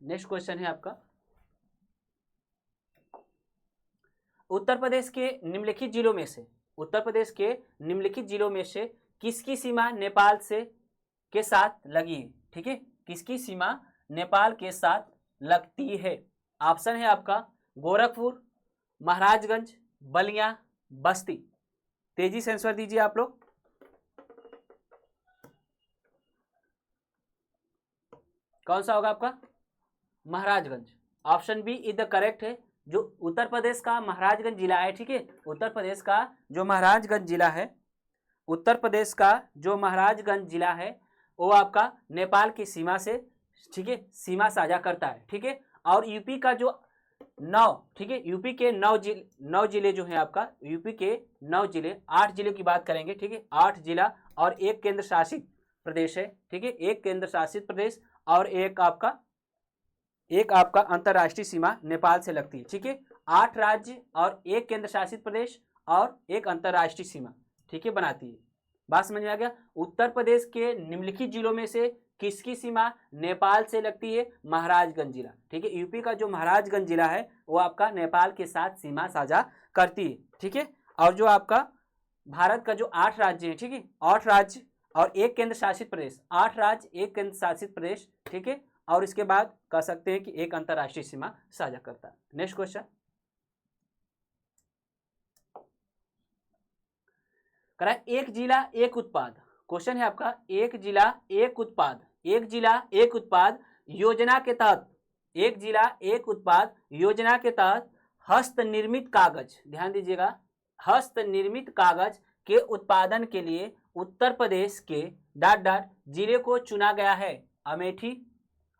नेक्स्ट क्वेश्चन है आपका, उत्तर प्रदेश के निम्नलिखित जिलों में से, उत्तर प्रदेश के निम्नलिखित जिलों में से किसकी सीमा नेपाल से के साथ लगी है, ठीक है, किसकी सीमा नेपाल के साथ लगती है? ऑप्शन है आपका गोरखपुर, महाराजगंज, बलिया, बस्ती। तेजी से आंसर दीजिए आप लोग। कौन सा होगा आपका? Maharajganj. Option B is the correct है। जो उत्तर प्रदेश का महाराजगंज जिला है, ठीक है, उत्तर प्रदेश का जो महाराजगंज जिला है, उत्तर प्रदेश का जो महाराजगंज जिला है वो आपका नेपाल की सीमा से, ठीक है, सीमा साझा करता है, ठीक है। और यूपी का जो 9, ठीक है, यूपी के 9 जिले जो है आपका, यूपी के 9 जिले, 8 जिले की बात करेंगे, ठीक है, 8 जिला और एक केंद्र शासित प्रदेश है, ठीक है, एक केंद्र शासित प्रदेश और एक आपका अंतर्राष्ट्रीय सीमा नेपाल से लगती है, ठीक है। 8 राज्य और एक केंद्र शासित प्रदेश और एक अंतर्राष्ट्रीय सीमा, ठीक है, बनाती है। बात समझ में आ गया? उत्तर प्रदेश के निम्नलिखित जिलों में से किसकी सीमा नेपाल से लगती है? महाराजगंज जिला, ठीक है। यूपी का जो महाराजगंज जिला है वो आपका नेपाल के साथ सीमा साझा करती है, ठीक है। और जो आपका भारत का जो 8 राज्य है, ठीक है, 8 राज्य और एक केंद्र शासित प्रदेश, 8 राज्य एक केंद्र शासित प्रदेश, ठीक है, और इसके बाद कह सकते हैं कि एक अंतर्राष्ट्रीय सीमा साझा करता है। नेक्स्ट क्वेश्चन, करा एक जिला एक उत्पाद। क्वेश्चन है आपका एक जिला एक उत्पाद, एक जिला एक उत्पाद योजना के तहत, एक जिला एक उत्पाद योजना के तहत हस्त निर्मित कागज, ध्यान दीजिएगा, हस्त निर्मित कागज के उत्पादन के लिए उत्तर प्रदेश के जिले को चुना गया है। Amethi,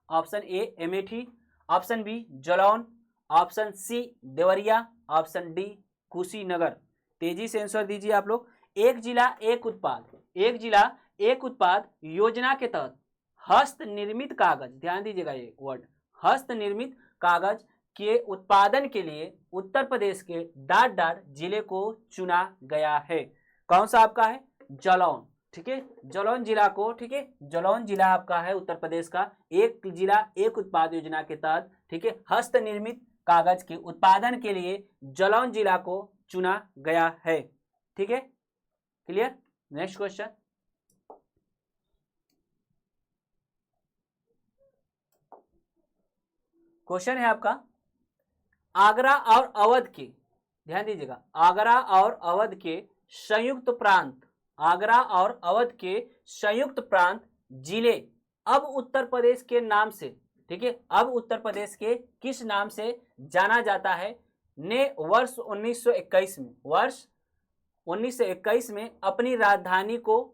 option A Amethi, option B Jalaun, option C Deoria, option D Kushinagar. तेजी से आंसर दीजिए आप लोग। एक जिला एक उत्पाद, एक जिला एक उत्पाद योजना के तहत हस्त निर्मित कागज, ध्यान दीजिएगा ये वर्ड, हस्त निर्मित कागज के उत्पादन के लिए उत्तर प्रदेश के जिले को चुना गया है। कौन सा आपका है? जालौन, ठीक है, जालौन जिला को, ठीक है, जालौन जिला आपका है उत्तर प्रदेश का। एक जिला एक उत्पाद योजना के तहत, ठीक है, हस्त निर्मित कागज के उत्पादन के लिए जालौन जिला को चुना गया है, ठीक है, क्लियर। नेक्स्ट क्वेश्चन, क्वेश्चन है आपका आगरा और अवध के, ध्यान दीजिएगा, आगरा और अवध के संयुक्त प्रांत, आगरा और अवध के संयुक्त प्रांत जिले अब उत्तर प्रदेश के नाम से, ठीक है, अब उत्तर प्रदेश के किस नाम से जाना जाता है? ने वर्ष 1921 में, वर्ष 1921 में अपनी राजधानी को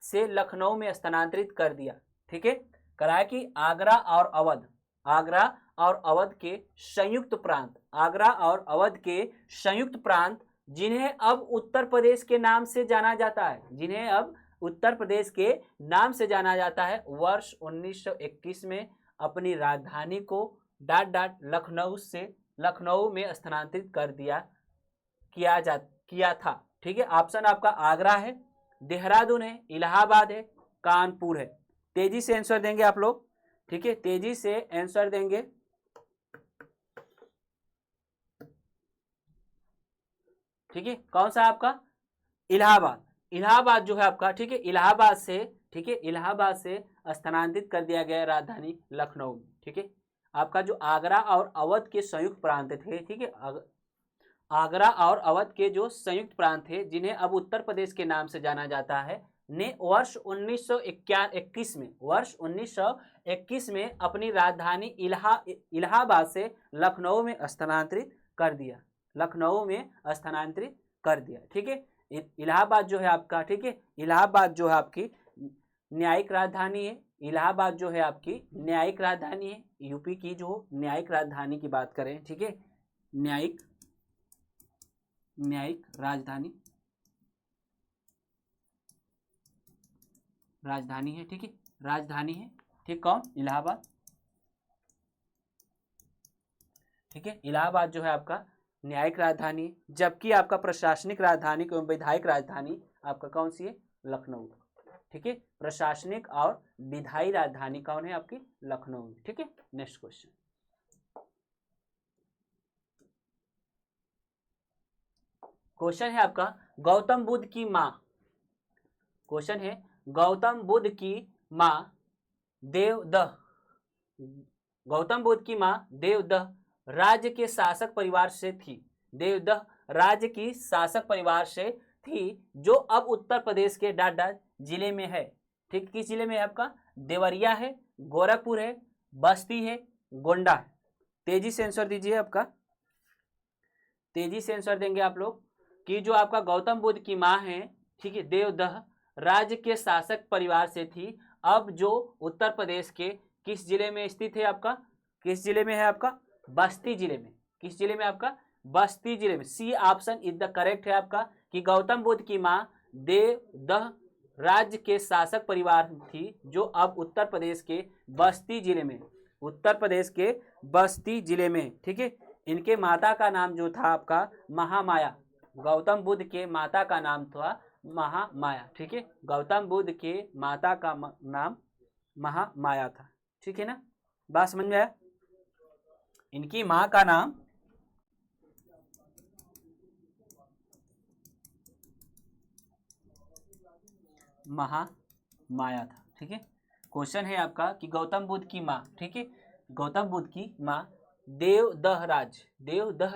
से लखनऊ में स्थानांतरित कर दिया, ठीक है। कराया कि आगरा और अवध, आगरा और अवध के संयुक्त प्रांत, आगरा और अवध के संयुक्त प्रांत जिन्हें अब उत्तर प्रदेश के नाम से जाना जाता है, जिन्हें अब उत्तर प्रदेश के नाम से जाना जाता है, वर्ष 1921 में अपनी राजधानी को लखनऊ में स्थानांतरित कर दिया किया था, ठीक है। ऑप्शन आपका आगरा है, देहरादून है, इलाहाबाद है, कानपुर है। तेजी से आंसर देंगे आप लोग, ठीक है, तेजी से आंसर देंगे। ठीक है, कौन सा आपका? इलाहाबाद, इलाहाबाद जो है आपका, ठीक है, इलाहाबाद से, ठीक है, इलाहाबाद से स्थानांतरित कर दिया गया राजधानी लखनऊ में, ठीक है। आपका जो आगरा और अवध के संयुक्त प्रांत थे, ठीक है, आगरा और अवध के जो संयुक्त प्रांत थे जिन्हें अब उत्तर प्रदेश के नाम से जाना जाता है, ने वर्ष 1921 में, वर्ष 1921 में अपनी राजधानी इलाहाबाद से लखनऊ में स्थानांतरित कर दिया, लखनऊ में स्थानांतरित कर दिया, ठीक है। इलाहाबाद जो है आपका, ठीक है, इलाहाबाद जो है आपकी न्यायिक राजधानी है। इलाहाबाद जो है आपकी न्यायिक राजधानी है, यूपी की जो न्यायिक राजधानी की बात करें, ठीक है, न्यायिक राजधानी है, ठीक है, राजधानी है, ठीक, कौन, इलाहाबाद, ठीक है। इलाहाबाद जो है आपका न्यायिक राजधानी है, जबकि आपका प्रशासनिक राजधानी एवं विधायिक राजधानी आपका कौन सी है, लखनऊ, ठीक है। प्रशासनिक और विधायी राजधानी कौन है आपकी, लखनऊ, ठीक है। नेक्स्ट क्वेश्चन, क्वेश्चन है आपका गौतम बुद्ध की मां, क्वेश्चन है गौतम बुद्ध की मां देवदह, गौतम बुद्ध की मां देवदह राज्य के शासक परिवार से थी। देवदह राज्य की शासक परिवार से थी, जो अब उत्तर प्रदेश के डाडा जिले में है, ठीक, किस जिले में है आपका, देवरिया है, गोरखपुर है, बस्ती है, गोंडा है। तेजी से आंसर दीजिए आपका, तेजी से आंसर देंगे आप लोग कि जो आपका गौतम बुद्ध की मां है, ठीक है, देवदह राज्य के शासक परिवार से थी, अब जो उत्तर प्रदेश के किस जिले में स्थित है आपका, किस जिले में है आपका, बस्ती जिले में, किस जिले में आपका, बस्ती जिले में। C option is the correct है आपका कि गौतम बुद्ध की मां देवदह राज्य के शासक परिवार थी, जो अब उत्तर प्रदेश के बस्ती जिले में, उत्तर प्रदेश के बस्ती जिले में, ठीक है। इनके माता का नाम जो था आपका महामाया, गौतम बुद्ध के माता का नाम था महामाया, ठीक है, गौतम बुद्ध के माता का नाम महामाया था, ठीक है ना, बात समझ में आया। इनकी मां का नाम महामाया था, ठीक है। क्वेश्चन है आपका कि गौतम बुद्ध की मां, ठीक है, गौतम बुद्ध की मां देवदह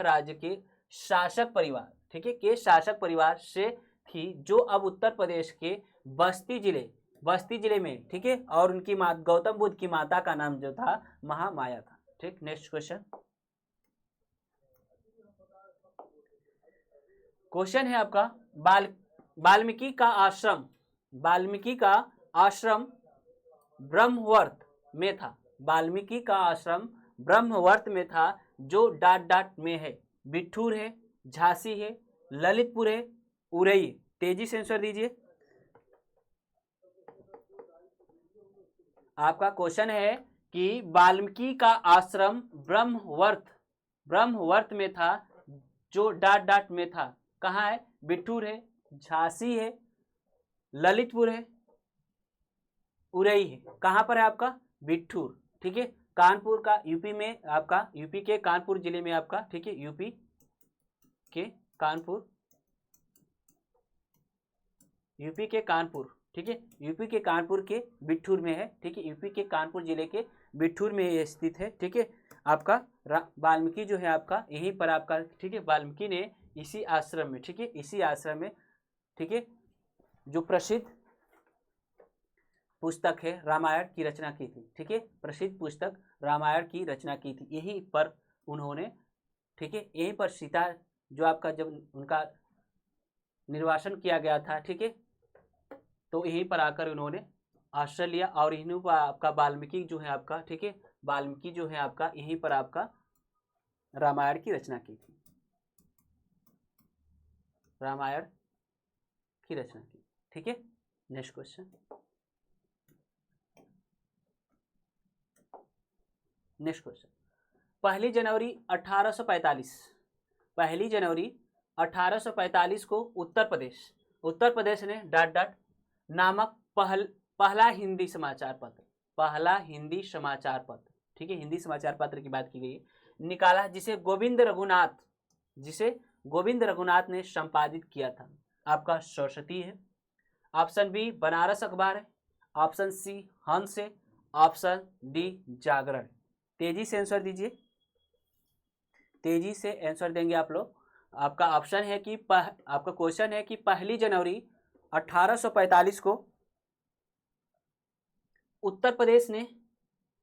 राज्य के शासक परिवार, ठीक है, के शासक परिवार से थी, जो अब उत्तर प्रदेश के बस्ती जिले में, ठीक है, और उनकी मां गौतम बुद्ध की माता का नाम जो था महामाया था, ठीक। नेक्स्ट क्वेश्चन, क्वेश्चन है आपका वाल्मीकि का आश्रम ब्रह्मवर्त में था, वाल्मीकि का आश्रम ब्रह्मवर्त में था, जो डाट में है, बिठूर है, झांसी है, ललितपुर है, उरई है। तेजी से आंसर दीजिए, आपका क्वेश्चन है कि वाल्मीकि का आश्रम ब्रह्मवर्त में था, जो डाट में था, कहाँ है, बिठूर है, झांसी है, ललितपुर है, उरई है। कहाँ पर है आपका, बिठूर, ठीक है, कानपुर का, यूपी में आपका, यूपी के कानपुर जिले में आपका, ठीक है, यूपी के कानपुर, ठीक है, यूपी के कानपुर के बिठूर में है, ठीक है, यूपी के कानपुर जिले के बिठूर में ये स्थित है, ठीक है। आपका वाल्मीकि जो है आपका यहीं पर आपका, ठीक है, वाल्मीकि ने इसी आश्रम में, ठीक है, इसी आश्रम में, ठीक है, जो प्रसिद्ध पुस्तक है रामायण की रचना की थी, ठीक है, प्रसिद्ध पुस्तक रामायण की रचना की थी, यहीं पर उन्होंने, ठीक है, यहीं पर सीता जो आपका जब उनका निर्वासन किया गया था, ठीक है, तो यहीं पर आकर उन्होंने आश्रय लिया, और यहीं पर आपका वाल्मीकि जो है आपका, ठीक है, वाल्मीकि जो है आपका यहीं पर आपका रामायण की रचना की थी, रामायण की रचना की, ठीक है। नेक्स्ट क्वेश्चन, पहली जनवरी 1845 को उत्तर प्रदेश ने डाट नामक पहला हिंदी समाचार पत्र, ठीक है, हिंदी समाचार पत्र की बात की गई है, निकाला, जिसे गोविंद रघुनाथ ने संपादित किया था। आपका सरस्वती है, ऑप्शन बी बनारस अखबार है, ऑप्शन सी हंस है, ऑप्शन डी जागरण। तेजी से आंसर दीजिए, तेजी से आंसर देंगे आप लोग। आपका ऑप्शन है कि आपका क्वेश्चन है कि 1 जनवरी 1845 को उत्तर प्रदेश ने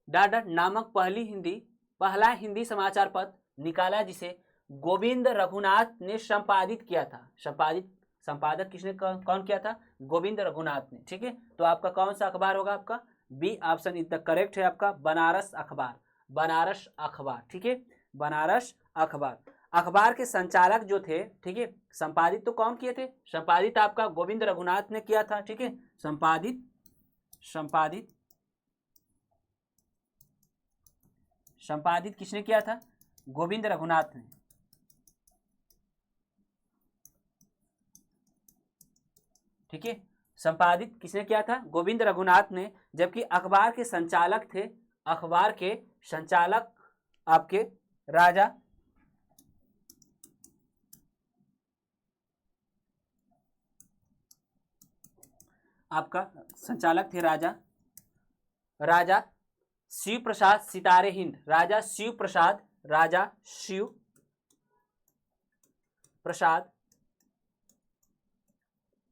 डाट नामक पहला हिंदी समाचार पत्र निकाला, जिसे गोविंद रघुनाथ ने संपादित संपादक किसने कौन किया था? गोविंद रघुनाथ ने। ठीक है, तो आपका कौन सा अखबार होगा? आपका B option is the correct है आपका, बनारस अखबार। बनारस अखबार, ठीक है, बनारस अखबार। अखबार के संचालक जो थे, ठीक है, संपादित तो कौन किए थे? संपादित आपका गोविंद रघुनाथ ने किया था। ठीक है, संपादित किसने किया था? गोविंद रघुनाथ ने। ठीक है, संपादित किसने किया था? गोविंद रघुनाथ ने। जबकि अखबार के संचालक थे, अखबार के संचालक आपके राजा आपका संचालक थे राजा शिव प्रसाद सितारे हिंद। राजा शिव प्रसाद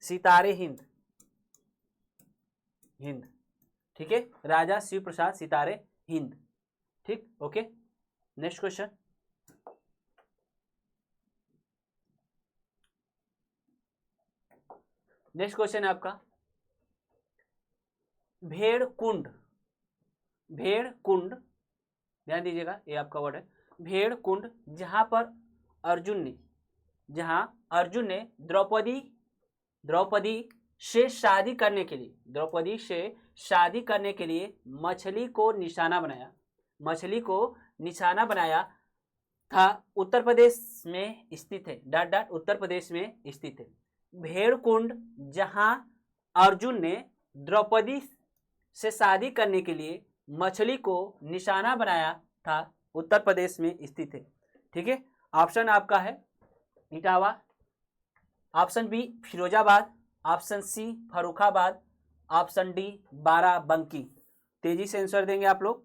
सितारे हिंद। ठीक है, राजा शिव प्रसाद सितारे हिंद। ठीक, ओके। नेक्स्ट क्वेश्चन, है आपका भेड़ कुंड। ध्यान दीजिएगा, ये आपका वर्ड है भेड़ कुंड, जहां अर्जुन ने द्रौपदी से शादी करने के लिए मछली को निशाना बनाया था, उत्तर प्रदेश में स्थित है। उत्तर प्रदेश में स्थित है। भेड़ कुंड जहां अर्जुन ने द्रौपदी से शादी करने के लिए मछली को निशाना बनाया था, उत्तर प्रदेश में स्थित है। ठीक है, ऑप्शन आपका है Etawah, option B Firozabad, option C Farrukhabad, option D Barabanki. तेजी से आंसर देंगे आप लोग।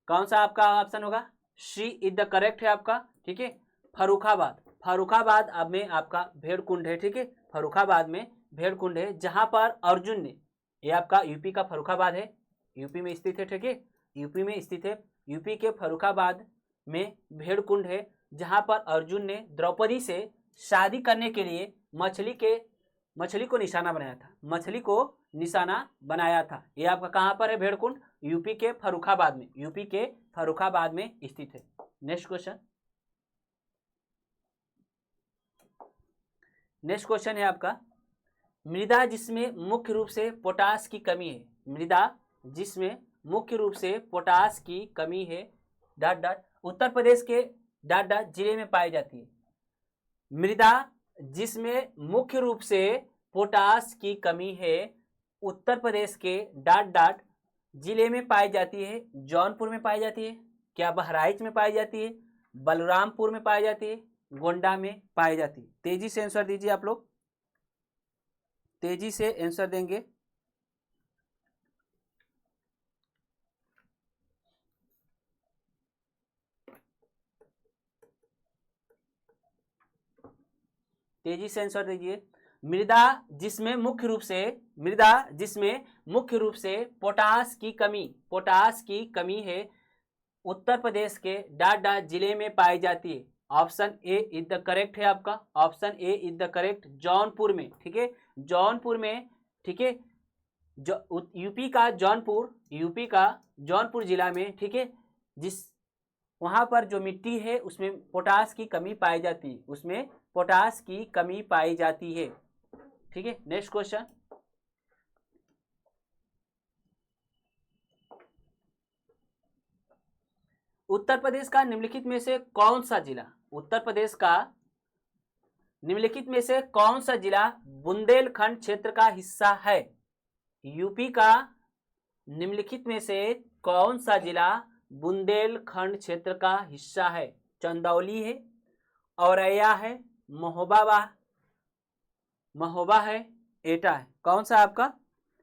कौन सा आपका ऑप्शन होगा? सी इज द करेक्ट है आपका। ठीक है, फर्रुखाबाद अब में आपका भेड़ कुंड है। ठीक है, फर्रुखाबाद में भेड़ कुंड है, जहां पर अर्जुन ने, ये आपका यूपी का फर्रुखाबाद है, यूपी में स्थित है। ठीक है, यूपी में स्थित है। यूपी के फर्रुखाबाद में भेड़ कुंड है, जहां पर अर्जुन ने द्रौपदी से शादी करने के लिए मछली को निशाना बनाया था। ये आपका कहां पर है? भेड़ कुंड यूपी के फर्रुखाबाद में स्थित है। नेक्स्ट क्वेश्चन है आपका मृदा जिसमें मुख्य रूप से पोटास की कमी है। उत्तर प्रदेश के जिले में पाई जाती है। मृदा जिसमें मुख्य रूप से पोटास की कमी है, उत्तर प्रदेश के जिले में पाई जाती है। जौनपुर में पाई जाती है क्या? बहराइच में पाई जाती है? बलरामपुर में पाई जाती है? गोंडा में पाई जाती है? तेजी से आंसर दीजिए आप लोग, तेजी से आंसर देंगे। तेजी से आंसर दीजिए। मृदा जिसमें मुख्य रूप से पोटास की कमी है, उत्तर प्रदेश के जिले में पाई जाती है। Option A is the correct है आपका, option A is the correct, Jaunpur में। ठीक है, जौनपुर में। ठीक है, यूपी का जौनपुर जिला में। ठीक है, वहां पर जो मिट्टी है उसमें पोटास की कमी पाई जाती है। ठीक है, नेक्स्ट क्वेश्चन, उत्तर प्रदेश का निम्नलिखित में से कौन सा जिला बुंदेलखंड क्षेत्र का हिस्सा है? यूपी का निम्नलिखित में से कौन सा जिला बुंदेलखंड क्षेत्र का हिस्सा है? चंदौली है, औरैया है, महोबा है, एटा है। कौन सा आपका?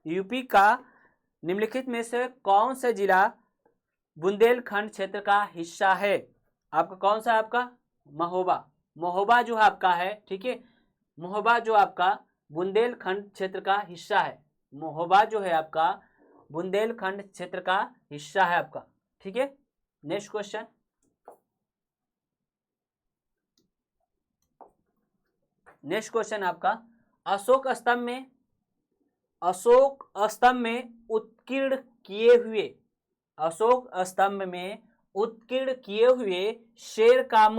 यूपी का निम्नलिखित में से कौन सा जिला बुंदेलखंड क्षेत्र का हिस्सा है? आपका कौन सा? आपका महोबा जो आपका है। ठीक है, महोबा जो आपका बुंदेलखंड क्षेत्र का हिस्सा है। महोबा जो है आपका बुंदेलखंड क्षेत्र का हिस्सा है आपका। ठीक है, नेक्स्ट क्वेश्चन, नेक्स्ट क्वेश्चन आपका, अशोक स्तंभ में उत्कीर्ण किए हुए, अशोक स्तंभ में उत्कीर्ण किए हुए शेर का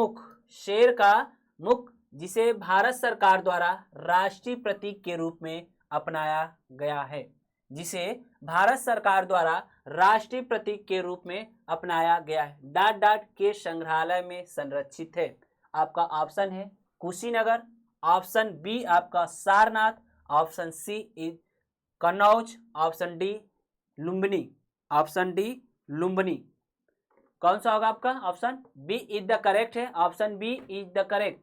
मुख जिसे भारत सरकार द्वारा राष्ट्रीय प्रतीक के रूप में अपनाया गया है, जिसे भारत सरकार द्वारा राष्ट्रीय प्रतीक के रूप में अपनाया गया है, डाट डाट के संग्रहालय में संरक्षित है। आपका ऑप्शन है कुशीनगर, ऑप्शन बी आपका Sarnath, option C is Kannauj, option D Lumbini, option D Lumbini. कौन सा होगा आपका? Option B is the correct है, option B is the correct,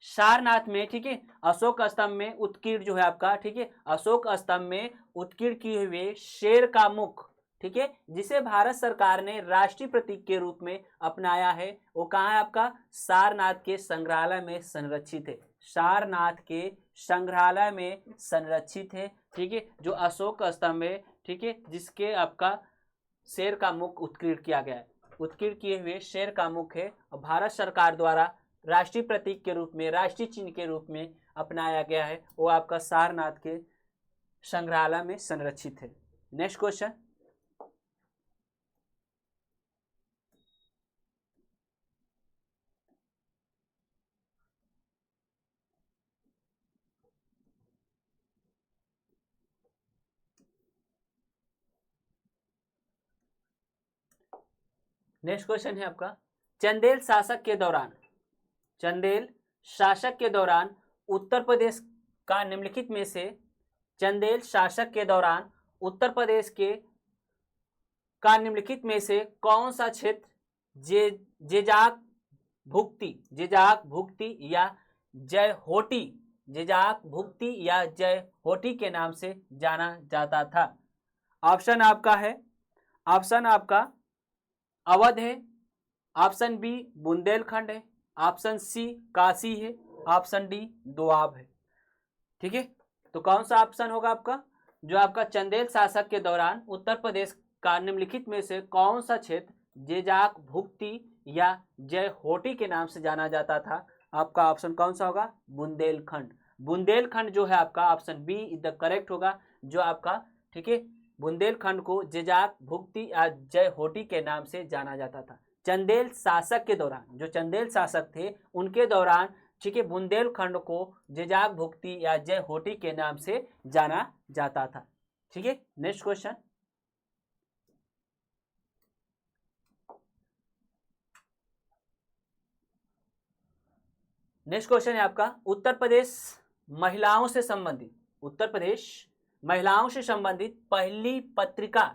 Sarnath में, ठीक है, अशोक स्तंभ में उत्कीर्ण जो है आपका, ठीक है, अशोक स्तंभ में उत्कीर्ण किए हुए शेर का मुख, ठीक है, जिसे भारत सरकार ने राष्ट्रीय प्रतीक के रूप में अपनाया है, वो कहाँ है आपका? सारनाथ के संग्रहालय में संरक्षित है, सारनाथ के संग्रहालय में संरक्षित है, ठीक है, जो अशोक स्तंभ है, ठीक है, जिसके आपका शेर का मुख उत्कीर्ण किया गया है, उत्कीर्ण किए हुए शेर का मुख है, और भारत सरकार द्वारा राष्ट्रीय प्रतीक के रूप में, राष्ट्रीय चिन्ह के रूप में अपनाया गया है, वो आपका सारनाथ के संग्रहालय में संरक्षित है। नेक्स्ट क्वेश्चन, नेक्स्ट क्वेश्चन है आपका, चंदेल शासक के दौरान उत्तर प्रदेश का निम्नलिखित में से, चंदेल शासक के दौरान उत्तर प्रदेश के का निम्नलिखित में से कौन सा क्षेत्र जेजाक भुक्ति या जय होटी के नाम से जाना जाता था? ऑप्शन आपका अवध है, ऑप्शन बी बुंदेलखंड है, ऑप्शन सी काशी है, ऑप्शन डी दोआब है, ठीक है। तो कौन सा ऑप्शन होगा आपका? जो आपका चंदेल शासक के दौरान उत्तर प्रदेश का निम्नलिखित में से कौन सा क्षेत्र जेजाक भुक्ति या जय होटी के नाम से जाना जाता था? आपका ऑप्शन कौन सा होगा? बुंदेलखंड जो है आपका option B is the correct होगा, जो आपका, ठीक है, बुंदेलखंड को जेजाक भुक्ति या जय होटी के नाम से जाना जाता था। चंदेल शासक के दौरान, जो चंदेल शासक थे उनके दौरान, ठीक है, बुंदेलखंड को जेजाक भुक्ति या जय होटी के नाम से जाना जाता था, ठीक है। नेक्स्ट क्वेश्चन, है आपका उत्तर प्रदेश महिलाओं से संबंधित पहली पत्रिका ...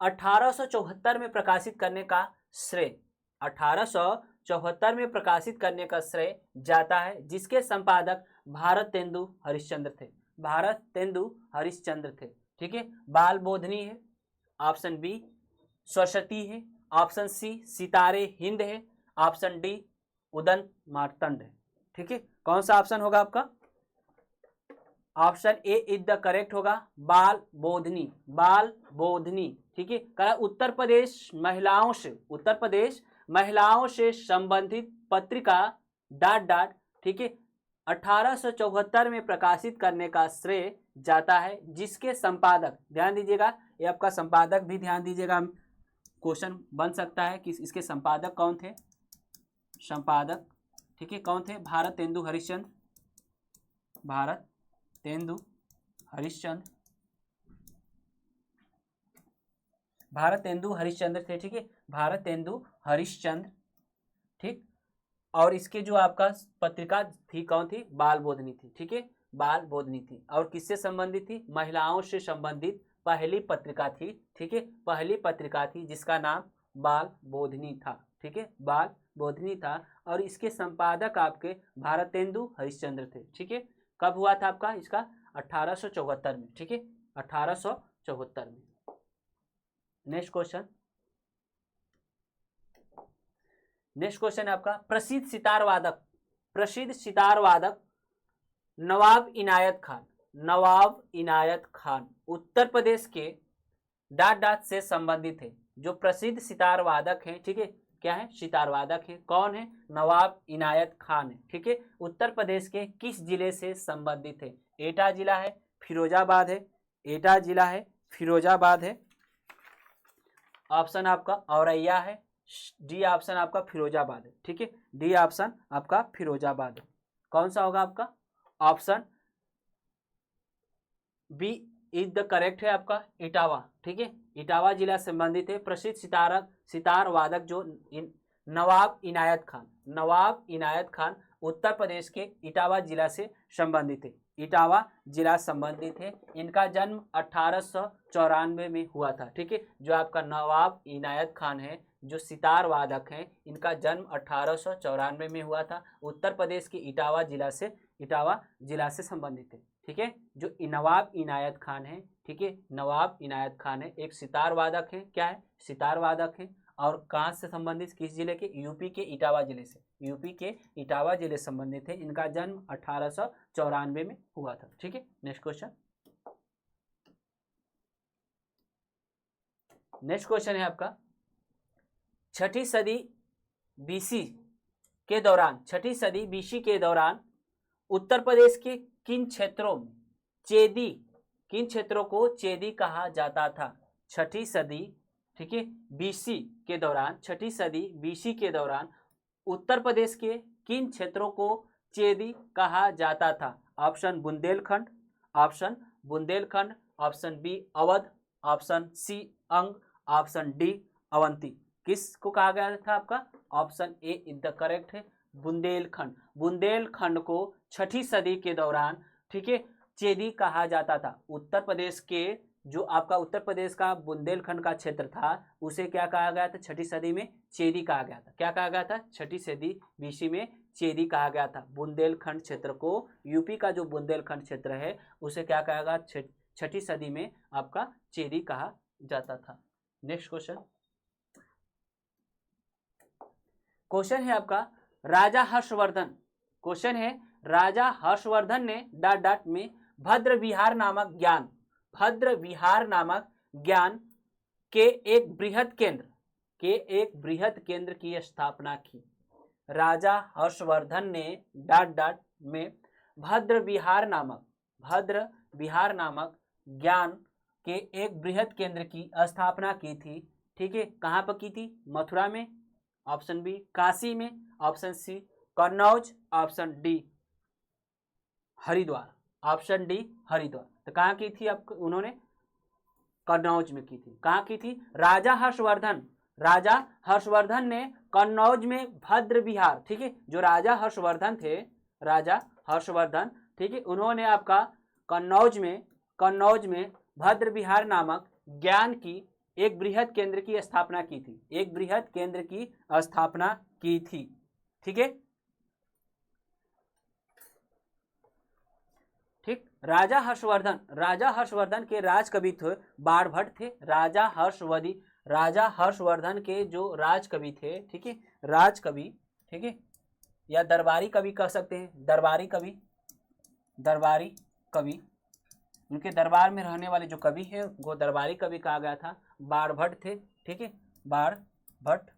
1874 में प्रकाशित करने का श्रेय, 1874 में प्रकाशित करने का श्रेय जाता है जिसके संपादक भारतेंदु हरिश्चंद्र थे, ठीक है। बाल बोधनी है, ऑप्शन बी सरस्वती है, ऑप्शन सी सितारे हिंद है, ऑप्शन डी उदंत मार्तंड है, ठीक है। कौन सा ऑप्शन होगा आपका? Option A is the correct होगा, बाल बोधनी, ठीक है। कहा उत्तर प्रदेश महिलाओं से संबंधित पत्रिका ... ठीक है, 1874 में प्रकाशित करने का श्रेय जाता है जिसके संपादक, ध्यान दीजिएगा, ये आपका संपादक भी ध्यान दीजिएगा, क्वेश्चन बन सकता है कि इसके संपादक कौन थे? संपादक, ठीक है, कौन थे? भारतेंदु हरिश्चंद्र थे, ठीक है, भारतेंदु हरिश्चंद्र, ठीक। और इसके जो आपका पत्रिका थी कौन थी? बाल बोधनी थी, ठीक है, बाल बोधनी थी। और किससे संबंधित थी? महिलाओं से संबंधित पहली पत्रिका थी, ठीक है, पहली पत्रिका थी जिसका नाम बाल बोधनी था, ठीक है, बाल बोधनी था। और इसके संपादक आपके भारतेंदु हरिश्चंद्र थे, ठीक है। कब हुआ था आपका इसका? 1874 में, ठीक है, 1874 में। नेक्स्ट क्वेश्चन है आपका, प्रसिद्ध सितार वादक नवाब इनायत खान उत्तर प्रदेश के ... से संबंधित है। जो प्रसिद्ध सितार वादक हैं, ठीक है, क्या है, सितार वादक है। कौन है, नवाब इनायत खान है। ठीक है, उत्तर प्रदेश के किस जिले से संबंधित है, एटा जिला है, फिरोजाबाद है, एटा जिला है, फिरोजाबाद है, ऑप्शन आपका औरैया है, डी ऑप्शन आपका फिरोजाबाद है। ठीक है, डी ऑप्शन आपका फिरोजाबाद है। कौन सा होगा आपका, option B is the correct है आपका, इटावा। ठीक है, इटावा जिला संबंधित है। प्रसिद्ध सितार वादक जो नवाब इनायत खान, नवाब इनायत खान उत्तर प्रदेश के इटावा जिला से संबंधित है, इटावा जिला संबंधित है। इनका जन्म 1894 में हुआ था। ठीक है, जो आपका नवाब इनायत खान है, जो सितार वादक हैं, इनका जन्म 1894 में हुआ था। उत्तर प्रदेश के इटावा जिला से संबंधित है। ठीक है, जो नवाब इनायत खान है, ठीक है, नवाब इनायत खान है, एक सितार वादक है। क्या है, सितार वादक है। और कहाँ से संबंधित, किस जिले के, यूपी के इटावा जिले से, यूपी के इटावा जिले संबंधित है। इनका जन्म 1894 में हुआ था। ठीक है, नेक्स्ट क्वेश्चन। नेक्स्ट क्वेश्चन है आपका, छठी सदी बीसी के दौरान, छठी सदी बीसी के दौरान उत्तर प्रदेश के किन क्षेत्रों में चेदी, किन क्षेत्रों को चेदी कहा जाता था, छठी सदी, ठीक है, बीसी के दौरान, छठी सदी बीसी के दौरान उत्तर प्रदेश के किन क्षेत्रों को चेदी कहा जाता था। Option Bundelkhand, option Bundelkhand, option B Awadh, option C Anga, option D Avanti. किसको कहा गया था आपका, option A is the correct है, बुंदेलखंड। बुंदेलखंड को छठी सदी के दौरान, ठीक है, चेदी कहा जाता था। उत्तर प्रदेश के जो आपका उत्तर प्रदेश का बुंदेलखंड का क्षेत्र था, उसे क्या कहा गया था, छठी सदी में चेदी कहा गया था। क्या कहा गया था, छठी सदी बीसी में चेदी कहा गया था। बुंदेलखंड क्षेत्र को, यूपी का जो बुंदेलखंड क्षेत्र है, उसे क्या कहा गया, छठी सदी में आपका चेदी कहा जाता था। नेक्स्ट क्वेश्चन, क्वेश्चन है आपका, राजा हर्षवर्धन, क्वेश्चन है, राजा हर्षवर्धन ने डॉट डॉट में भद्र विहार नामक ज्ञान, भद्र विहार नामक ज्ञान के एक बृहद केंद्र की स्थापना की। राजा हर्षवर्धन ने डॉट डॉट में भद्र विहार नामक ज्ञान के एक बृहद केंद्र की स्थापना की थी। ठीक है, कहाँ पर की थी, मथुरा में, ऑप्शन बी काशी में, option C Kannauj, option D Haridwar, option D Haridwar. तो कहाँ की थी आपको, उन्होंने कन्नौज में की थी। कहाँ की थी, राजा हर्षवर्धन ने कन्नौज में भद्र विहार, ठीक है, जो राजा हर्षवर्धन थे, राजा हर्षवर्धन, ठीक है, उन्होंने आपका कन्नौज में भद्र विहार नामक ज्ञान की एक बृहद केंद्र की स्थापना की थी, एक बृहद केंद्र की स्थापना की थी। ठीक है, ठीक, राजा हर्षवर्धन के राज कवि थे बाणभट्ट थे। राजा हर्षवर्धन के जो राज कवि थे, ठीक है, राज कवि, ठीक है, या दरबारी कवि कह सकते हैं, दरबारी कवि, उनके दरबार में रहने वाले जो कवि हैं वो दरबारी कवि कहा गया था, बाणभट्ट थे। ठीक है, बाणभट्ट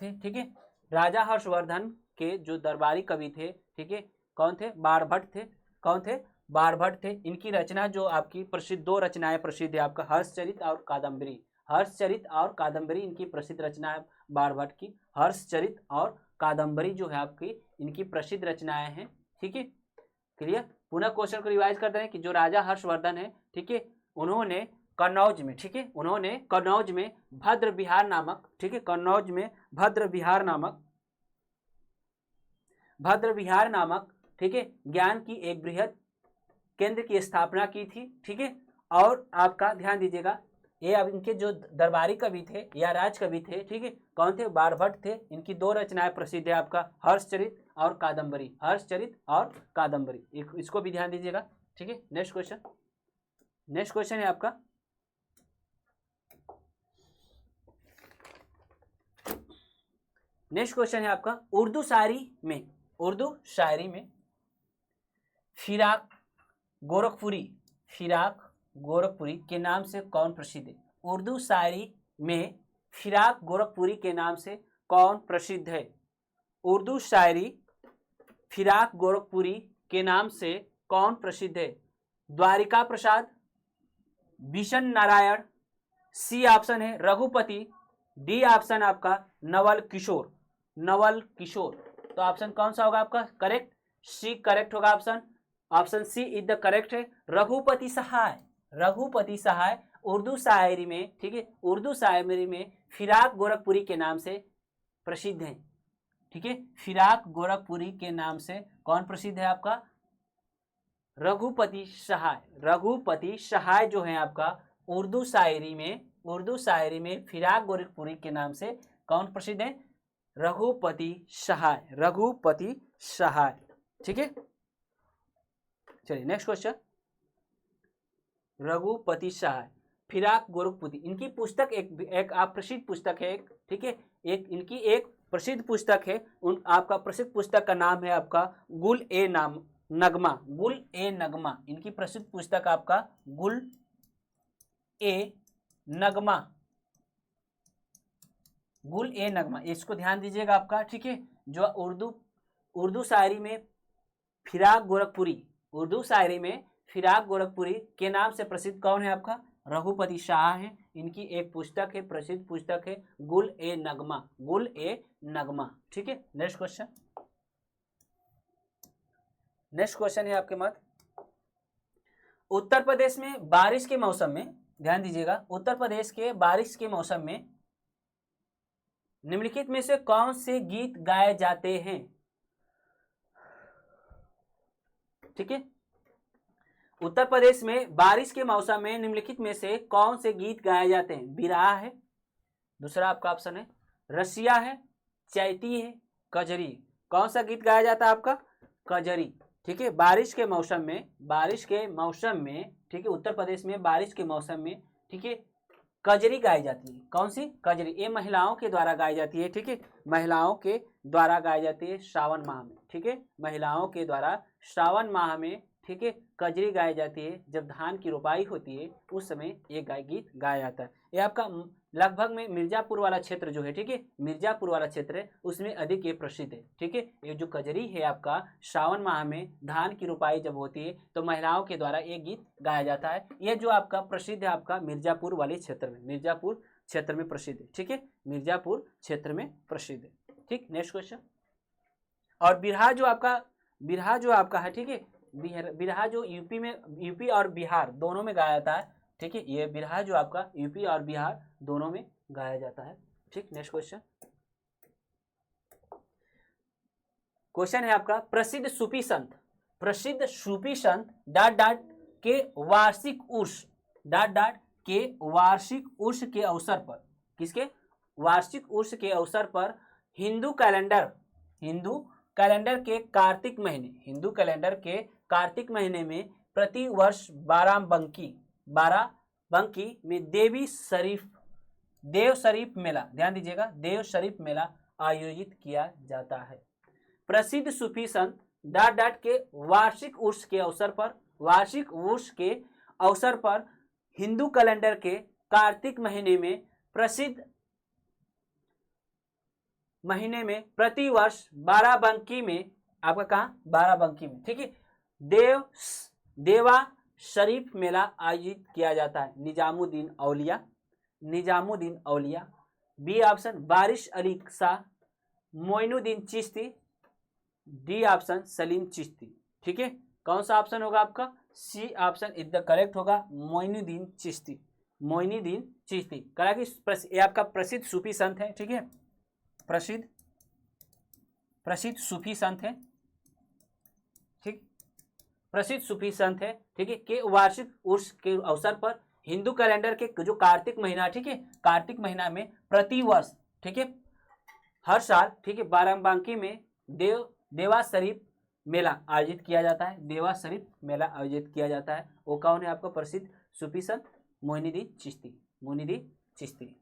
थे। ठीक है, राजा हर्षवर्धन के जो दरबारी कवि थे, ठीक है, कौन थे, बाणभट्ट थे। कौन थे, बाणभट्ट थे। इनकी रचना जो आपकी प्रसिद्ध, दो रचनाएं प्रसिद्ध है आपका, हर्षचरित और कादम्बरी, हर्षचरित और कादम्बरी इनकी प्रसिद्ध रचना है बाणभट्ट की। हर्षचरित और कादम्बरी जो है आपकी इनकी प्रसिद्ध रचनाएं हैं। ठीक है, क्लियर। पुनः क्वेश्चन को रिवाइज करते हैं कि जो राजा हर्षवर्धन है, ठीक है, उन्होंने कन्नौज में, ठीक है, उन्होंने कन्नौज में भद्र विहार नामक, ठीक है, कन्नौज में भद्र विहार नामक, ठीक है, ज्ञान की एक बृहद केंद्र की स्थापना की थी। ठीक है, और आपका ध्यान दीजिएगा, ये अब इनके जो दरबारी कवि थे या राज कवि थे, ठीक है, कौन थे, बाणभट्ट थे। इनकी दो रचनाएं प्रसिद्ध है आपका, हर्षचरित और कादम्बरी, हर्षचरित और कादम्बरी, इसको भी ध्यान दीजिएगा। ठीक है, नेक्स्ट क्वेश्चन है आपका, उर्दू शायरी में फिराक गोरखपुरी के नाम से कौन प्रसिद्ध है। उर्दू शायरी में फिराक गोरखपुरी के नाम से कौन प्रसिद्ध है? उर्दू शायरी फिराक गोरखपुरी के नाम से कौन प्रसिद्ध है? द्वारिका प्रसाद, बिशन नारायण, सी ऑप्शन है रघुपति, डी ऑप्शन आपका नवल किशोर। नवल किशोर, तो ऑप्शन कौन सा होगा आपका करेक्ट? सी करेक्ट होगा option. Option C is the correct है। रघुपति सहाय, रघुपति सहाय उर्दू शायरी में, ठीक है, उर्दू शायरी में फिराक गोरखपुरी के नाम से प्रसिद्ध है। ठीक है, फिराक गोरखपुरी के नाम से कौन प्रसिद्ध है आपका? रघुपति सहाय। रघुपति सहाय जो है आपका उर्दू शायरी में फिराक गोरखपुरी के नाम से कौन प्रसिद्ध है? रघुपति सहाय, रघुपति सहाय। ठीक है, चलिए नेक्स्ट क्वेश्चन। रघुपति सहाय, फिराक गोरखपुरी, इनकी पुस्तक एक आप प्रसिद्ध पुस्तक है एक, ठीक है, एक इनकी एक प्रसिद्ध पुस्तक है। उन आपका प्रसिद्ध पुस्तक का नाम है आपका गुल ए नाम नगमा, गुल ए नगमा। इनकी प्रसिद्ध पुस्तक आपका गुल ए नगमा, गुल ए नगमा, इसको ध्यान दीजिएगा आपका। ठीक है, जो उर्दू शायरी में फिराक गोरखपुरी, उर्दू शायरी में फिराक गोरखपुरी के नाम से प्रसिद्ध कौन है आपका? रघुपति शाह है। इनकी एक पुस्तक है, प्रसिद्ध पुस्तक है गुल ए नगमा, गुल ए नगमा। ठीक है, नेक्स्ट क्वेश्चन। नेक्स्ट क्वेश्चन है आपके मत, उत्तर प्रदेश में बारिश के मौसम में, ध्यान दीजिएगा, उत्तर प्रदेश के बारिश के मौसम में निम्नलिखित में से कौन से गीत गाए जाते हैं? ठीक है, उत्तर प्रदेश में बारिश के मौसम में निम्नलिखित में से कौन से गीत गाए जाते हैं? बिरहा है, दूसरा आपका ऑप्शन है रसिया है, चैती है, कजरी। कौन सा गीत गाया जाता है आपका? कजरी। ठीक है, बारिश के मौसम में, बारिश के मौसम में, ठीक है, उत्तर प्रदेश में बारिश के मौसम में, ठीक है, कजरी गाई जाती है। कौन सी? कजरी। ये महिलाओं के द्वारा गाई जाती है। ठीक है, महिलाओं के द्वारा गाई जाती है श्रावण माह में। ठीक है, महिलाओं के द्वारा श्रावण माह में, ठीक है, कजरी गाई जाती है। जब धान की रोपाई होती है उस समय ये गीत गाया जाता है। ये आपका लगभग में मिर्जापुर वाला क्षेत्र जो है, ठीक है, मिर्जापुर वाला क्षेत्र है, उसमें अधिक ये प्रसिद्ध है। ठीक है, ये जो कजरी है आपका श्रावण माह में धान की रोपाई जब होती है तो महिलाओं के द्वारा ये गीत गाया जाता है। ये जो आपका प्रसिद्ध है आपका मिर्जापुर वाले क्षेत्र में, मिर्जापुर क्षेत्र में प्रसिद्ध है। ठीक है, मिर्जापुर क्षेत्र में प्रसिद्ध है। ठीक, नेक्स्ट क्वेश्चन। और बिरहा जो आपका है, ठीक है, बिरहा जो यूपी और बिहार दोनों में गाया जाता है। ठीक है, ये बिरहा जो आपका यूपी और बिहार दोनों में गाया जाता है। ठीक, नेक्स्ट क्वेश्चन। क्वेश्चन है आपका, प्रसिद्ध सूफी संत डॉट डॉट के वार्षिक उर्स, डॉट डॉट के वार्षिक उर्स के अवसर पर, किसके वार्षिक उर्स के अवसर पर हिंदू कैलेंडर के कार्तिक महीने में प्रति वर्ष 12 बंकी में देव शरीफ मेला, ध्यान दीजिएगा, देव शरीफ मेला आयोजित किया जाता है। प्रसिद्ध सूफी संत डॉट डॉट के वार्षिक उर्स के अवसर पर हिंदू कैलेंडर के कार्तिक महीने में प्रति वर्ष बाराबंकी में, आपका कहाँ? बाराबंकी में, ठीक है, देवा शरीफ मेला आयोजित किया जाता है। निजामुद्दीन औलिया। B option Waris Ali Shah, Moinuddin Chishti, D option Salim Chishti. ठीक है, कौन सा ऑप्शन होगा आपका? C option is the correct होगा, मोइनुद्दीन चिश्ती। ये आपका प्रसिद्ध सूफी संत है। ठीक है, प्रसिद्ध सूफी संत है। ठीक, प्रसिद्ध सूफी संत है। ठीक है, के वार्षिक उर्स के अवसर पर हिंदू कैलेंडर के जो कार्तिक महीना, ठीक है, कार्तिक महीना में प्रति वर्ष, ठीक है, हर साल, ठीक है, बाराबंकी में देवा शरीफ मेला आयोजित किया जाता है। देवा शरीफ मेला आयोजित किया जाता है। वो कौन है आपका प्रसिद्ध सूफी संत? मोइनुद्दीन चिश्ती।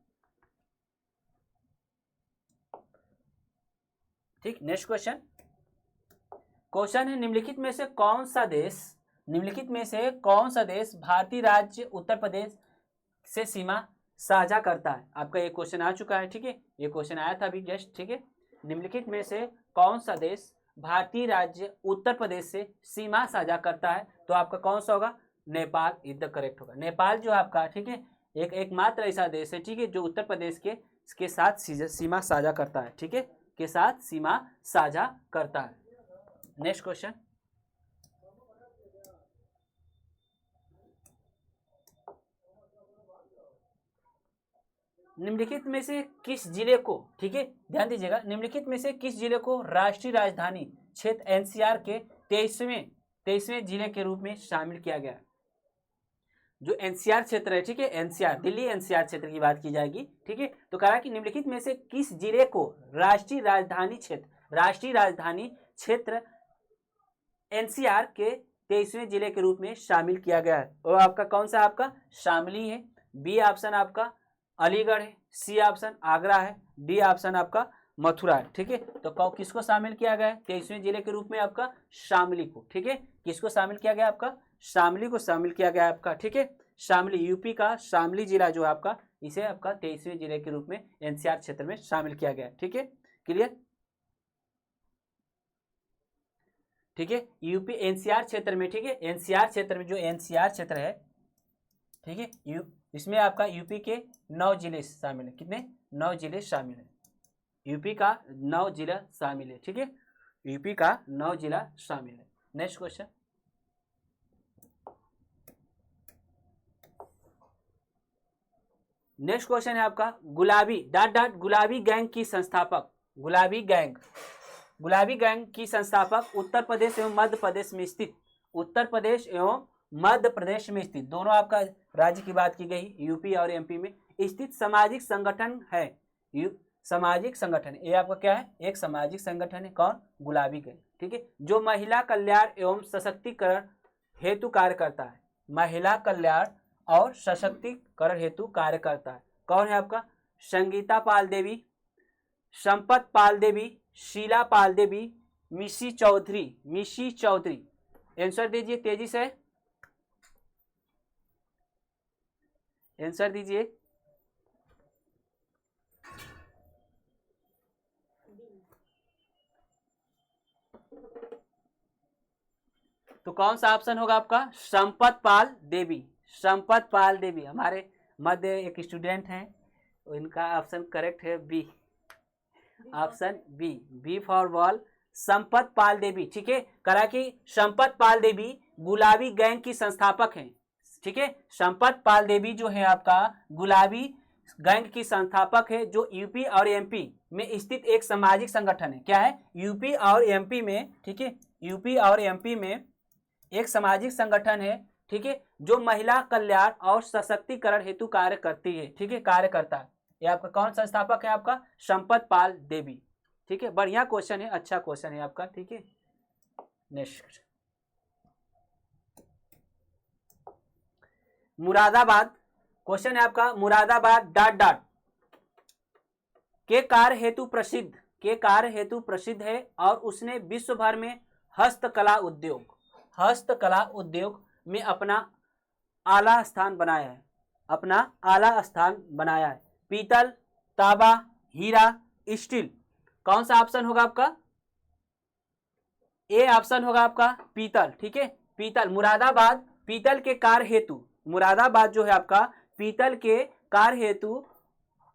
ठीक, नेक्स्ट क्वेश्चन है, निम्नलिखित में से कौन सा देश भारतीय राज्य उत्तर प्रदेश से सीमा साझा करता है। आपका ये क्वेश्चन आ चुका है, ठीक है, ये क्वेश्चन आया था अभी जस्ट, ठीक है। निम्नलिखित में से कौन सा देश भारतीय राज्य उत्तर प्रदेश से सीमा साझा करता है? तो आपका कौन सा होगा? नेपाल इज द करेक्ट होगा। नेपाल जो आपका, ठीक है, एकमात्र ऐसा देश है, ठीक है, जो उत्तर प्रदेश के साथ सीमा साझा करता है, ठीक है, के साथ सीमा साझा करता है। नेक्स्ट क्वेश्चन, निम्नलिखित में से किस जिले को, ठीक है, ध्यान दीजिएगा, निम्नलिखित में से किस जिले को राष्ट्रीय राजधानी क्षेत्र एनसीआर के 23वें जिले के रूप में शामिल किया गया? जो एनसीआर क्षेत्र है, ठीक है, एनसीआर दिल्ली एनसीआर क्षेत्र की बात की जाएगी, ठीक है। तो कहा कि निम्नलिखित में से किस जिले को राष्ट्रीय राजधानी क्षेत्र एनसीआर के 23वें जिले के रूप में शामिल किया गया है? और आपका कौन सा? आपका शामली है, बी ऑप्शन आपका अलीगढ़ है, सी ऑप्शन आगरा है, डी ऑप्शन आपका मथुरा है, ठीक है। तो किसको शामिल किया गया है 23वें जिले के रूप में? आपका शामली को, ठीक है। किसको शामिल किया गया? आपका शामली को शामिल किया गया आपका, ठीक है। शामली, यूपी का शामली जिला जो आपका, इसे आपका 23वें जिले के रूप में एनसीआर क्षेत्र में शामिल किया गया, ठीक है। क्लियर, ठीक है। यूपी एनसीआर क्षेत्र में, ठीक है, एनसीआर क्षेत्र में जो एनसीआर क्षेत्र है, ठीक है, इसमें आपका यूपी के 9 जिले शामिल है। कितने? 9 जिले शामिल है। यूपी का 9 जिला शामिल है, ठीक है, यूपी का 9 जिला शामिल है। नेक्स्ट क्वेश्चन, नेक्स्ट क्वेश्चन है आपका गुलाबी गुलाबी गैंग की संस्थापक, गुलाबी गैंग की संस्थापक उत्तर प्रदेश एवं मध्य प्रदेश में स्थित, उत्तर प्रदेश एवं मध्य प्रदेश में स्थित, दोनों आपका राज्य की बात की गई, यूपी और एमपी में स्थित सामाजिक संगठन है। सामाजिक संगठन, ये आपका क्या है? एक सामाजिक संगठन है। कौन? गुलाबी गैंग, ठीक है, जो महिला कल्याण एवं सशक्तिकरण हेतु कार्य करता है। महिला कल्याण और सशक्तिकरण हेतु कार्य करता है। कौन है आपका? संगीता पाल देवी, संपत पाल देवी, शीला पाल देवी, मिशी चौधरी। आंसर दीजिए तेजी से, आंसर दीजिए। तो कौन सा ऑप्शन होगा आपका? संपत पाल देवी। हमारे मध्य एक स्टूडेंट हैं, इनका ऑप्शन करेक्ट है B, option B for ball, Sampat Pal Devi, ठीक है। करा कि संपत पाल देवी गुलाबी गैंग की संस्थापक हैं, ठीक है। संपत पाल देवी जो है आपका गुलाबी गैंग की संस्थापक है, जो यूपी और एमपी में स्थित एक सामाजिक संगठन है। क्या है? यूपी और एमपी में, ठीक है, यूपी और एमपी में एक सामाजिक संगठन है, ठीक है, जो महिला कल्याण और सशक्तिकरण हेतु कार्य करती है, ठीक है, कार्य करता है। ये आपका कौन संस्थापक है? आपका संपत पाल देवी, ठीक है। बढ़िया क्वेश्चन है, अच्छा क्वेश्चन है आपका, ठीक है। नेक्स्ट, मुरादाबाद, क्वेश्चन है आपका मुरादाबाद ... के कार्य हेतु प्रसिद्ध है और उसने विश्व भर में हस्तकला उद्योग में अपना आला स्थान बनाया है। पीतल, तांबा, हीरा, स्टील। कौन सा ऑप्शन होगा आपका? ए ऑप्शन होगा आपका पीतल, ठीक है। पीतल, मुरादाबाद पीतल के कार्य हेतु, मुरादाबाद जो है आपका पीतल के कार्य हेतु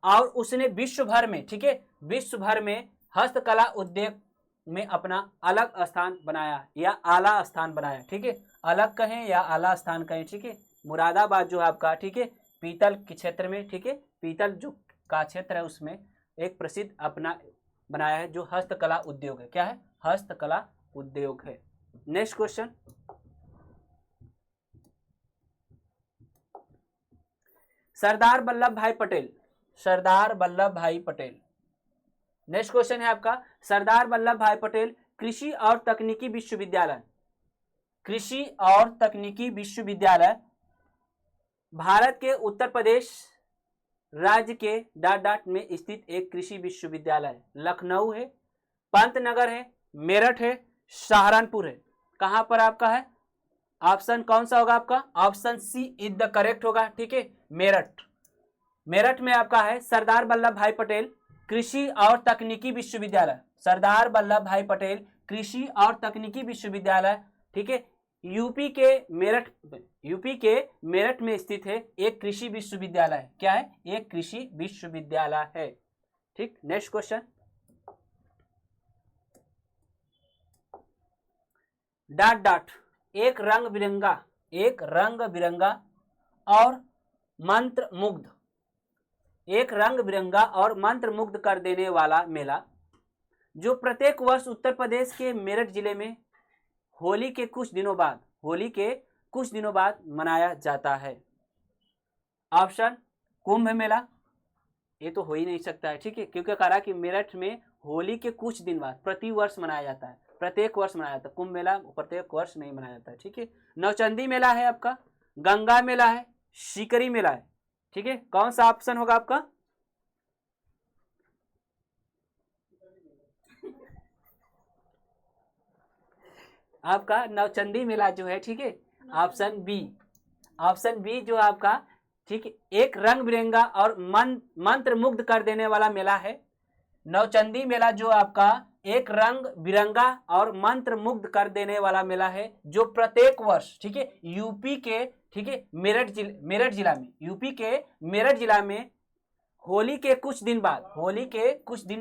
और उसने विश्व भर में, ठीक है, विश्व भर में हस्तकला उद्योग में अपना अलग स्थान बनाया या आला स्थान बनाया, ठीक है। अलग कहें या आला स्थान कहें, ठीक है। मुरादाबाद जो आपका, ठीक है, पीतल के क्षेत्र में, ठीक है, पीतल जो का क्षेत्र है उसमें एक प्रसिद्ध अपना बनाया है, जो हस्तकला उद्योग है। क्या है? हस्तकला उद्योग है। नेक्स्ट क्वेश्चन, सरदार वल्लभ भाई पटेल। नेक्स्ट क्वेश्चन है आपका सरदार वल्लभ भाई पटेल कृषि और तकनीकी विश्वविद्यालय भारत के उत्तर प्रदेश राज्य के ... में स्थित एक कृषि विश्वविद्यालय है। लखनऊ है, पंतनगर है, मेरठ है, सहारनपुर है। कहां पर आपका है? ऑप्शन कौन सा होगा आपका? Option C is the correct होगा, ठीक है, मेरठ। मेरठ में आपका है सरदार वल्लभ भाई पटेल कृषि और तकनीकी विश्वविद्यालय, सरदार वल्लभ भाई पटेल कृषि और तकनीकी विश्वविद्यालय, ठीक है। यूपी के मेरठ में स्थित है, एक कृषि विश्वविद्यालय है। क्या है? एक कृषि विश्वविद्यालय है, ठीक। नेक्स्ट क्वेश्चन, डॉट डॉट एक रंग बिरंगा और मंत्र मुग्ध, एक रंग बिरंगा और मंत्र मुग्ध कर देने वाला मेला जो प्रत्येक वर्ष उत्तर प्रदेश के मेरठ जिले में होली के कुछ दिनों बाद मनाया जाता है। ऑप्शन कुंभ मेला, ये तो हो ही नहीं सकता है, ठीक है, क्योंकि कहा कि मेरठ में होली के कुछ दिन बाद प्रति वर्ष मनाया जाता है, प्रत्येक वर्ष मनाया जाता है। कुंभ मेला प्रत्येक वर्ष नहीं मनाया जाता है, ठीक है। नौचंदी मेला है आपका, गंगा मेला है, शिकरी मेला है, ठीक है। कौन सा ऑप्शन होगा आपका? आपका नवचंदी मेला जो है, ठीक है, ऑप्शन बी जो आपका, ठीक है, एक रंग बिरंगा और मंत्र मुग्ध कर देने वाला मेला है। नवचंदी मेला जो आपका एक रंग बिरंगा और मंत्र मुग्ध कर देने वाला मेला है जो प्रत्येक वर्ष, ठीक है, यूपी के, ठीक है, मेरठ जिला में, यूपी के मेरठ जिला में होली के कुछ दिन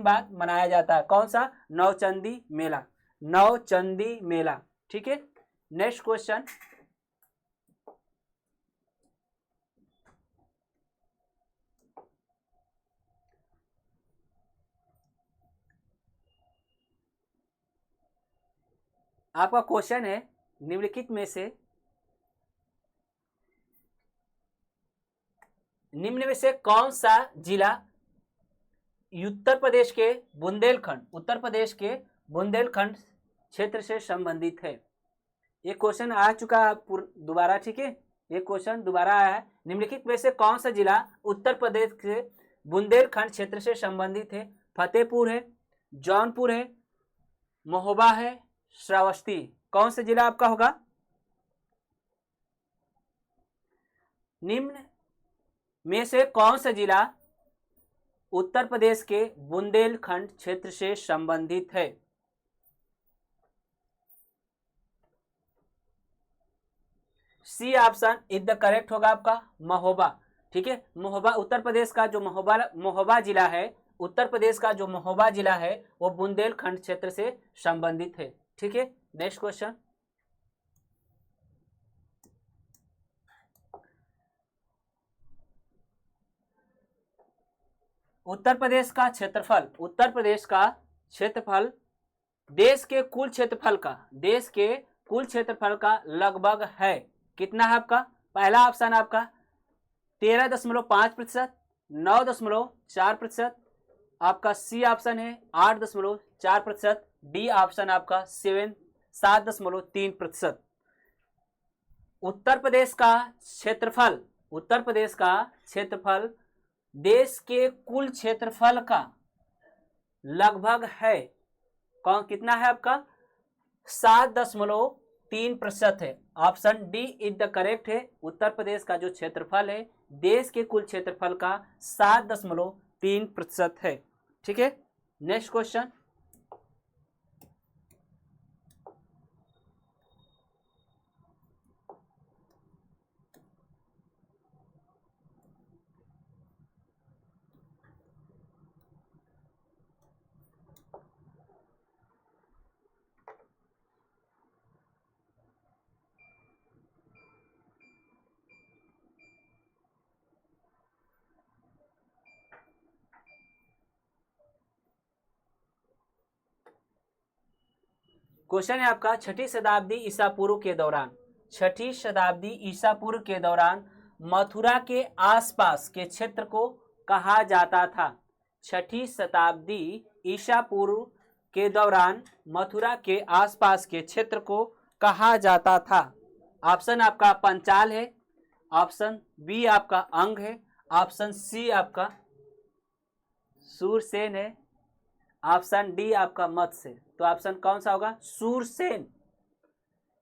बाद मनाया जाता है। कौन सा? नवचंदी मेला, ठीक है। नेक्स्ट क्वेश्चन, आपका क्वेश्चन है निम्नलिखित में से कौन सा जिला उत्तर प्रदेश के बुंदेलखंड क्षेत्र से संबंधित है? ये क्वेश्चन आ चुका दोबारा, ठीक है, ये क्वेश्चन दोबारा आया है। निम्नलिखित में से कौन सा जिला उत्तर प्रदेश के बुंदेलखंड क्षेत्र से संबंधित है? फतेहपुर है, जौनपुर है, महोबा है, श्रावस्ती। कौन सा जिला आपका होगा? निम्न में से कौन सा जिला उत्तर प्रदेश के बुंदेलखंड क्षेत्र से संबंधित है? C option is the correct होगा आपका, महोबा, ठीक है। महोबा उत्तर प्रदेश का जो महोबा जिला है, उत्तर प्रदेश का जो महोबा जिला है वो बुंदेलखंड क्षेत्र से संबंधित है, ठीक है। नेक्स्ट क्वेश्चन, उत्तर प्रदेश का क्षेत्रफल देश के कुल क्षेत्रफल का लगभग है, कितना है आपका? पहला ऑप्शन आपका 13.5%, 9.4%, आपका सी ऑप्शन है 8.4%, डी ऑप्शन आपका 7.3%। उत्तर प्रदेश का क्षेत्रफल देश के कुल क्षेत्रफल का लगभग है, कौन कितना है आपका? 7.3% है। Option D is the correct है। उत्तर प्रदेश का जो क्षेत्रफल है देश के कुल क्षेत्रफल का 7.3% है, ठीक है। नेक्स्ट क्वेश्चन, क्वेश्चन है आपका छठी शताब्दी ईसा पूर्व के दौरान मथुरा के आसपास के क्षेत्र को कहा जाता था? छठी शताब्दी ईसा पूर्व के दौरान मथुरा के आसपास के क्षेत्र को कहा जाता था? ऑप्शन आपका पंचाल है, ऑप्शन बी आपका अंग है, ऑप्शन सी आपका सूरसेन है, ऑप्शन डी आपका मत्स्य। तो ऑप्शन कौन सा होगा?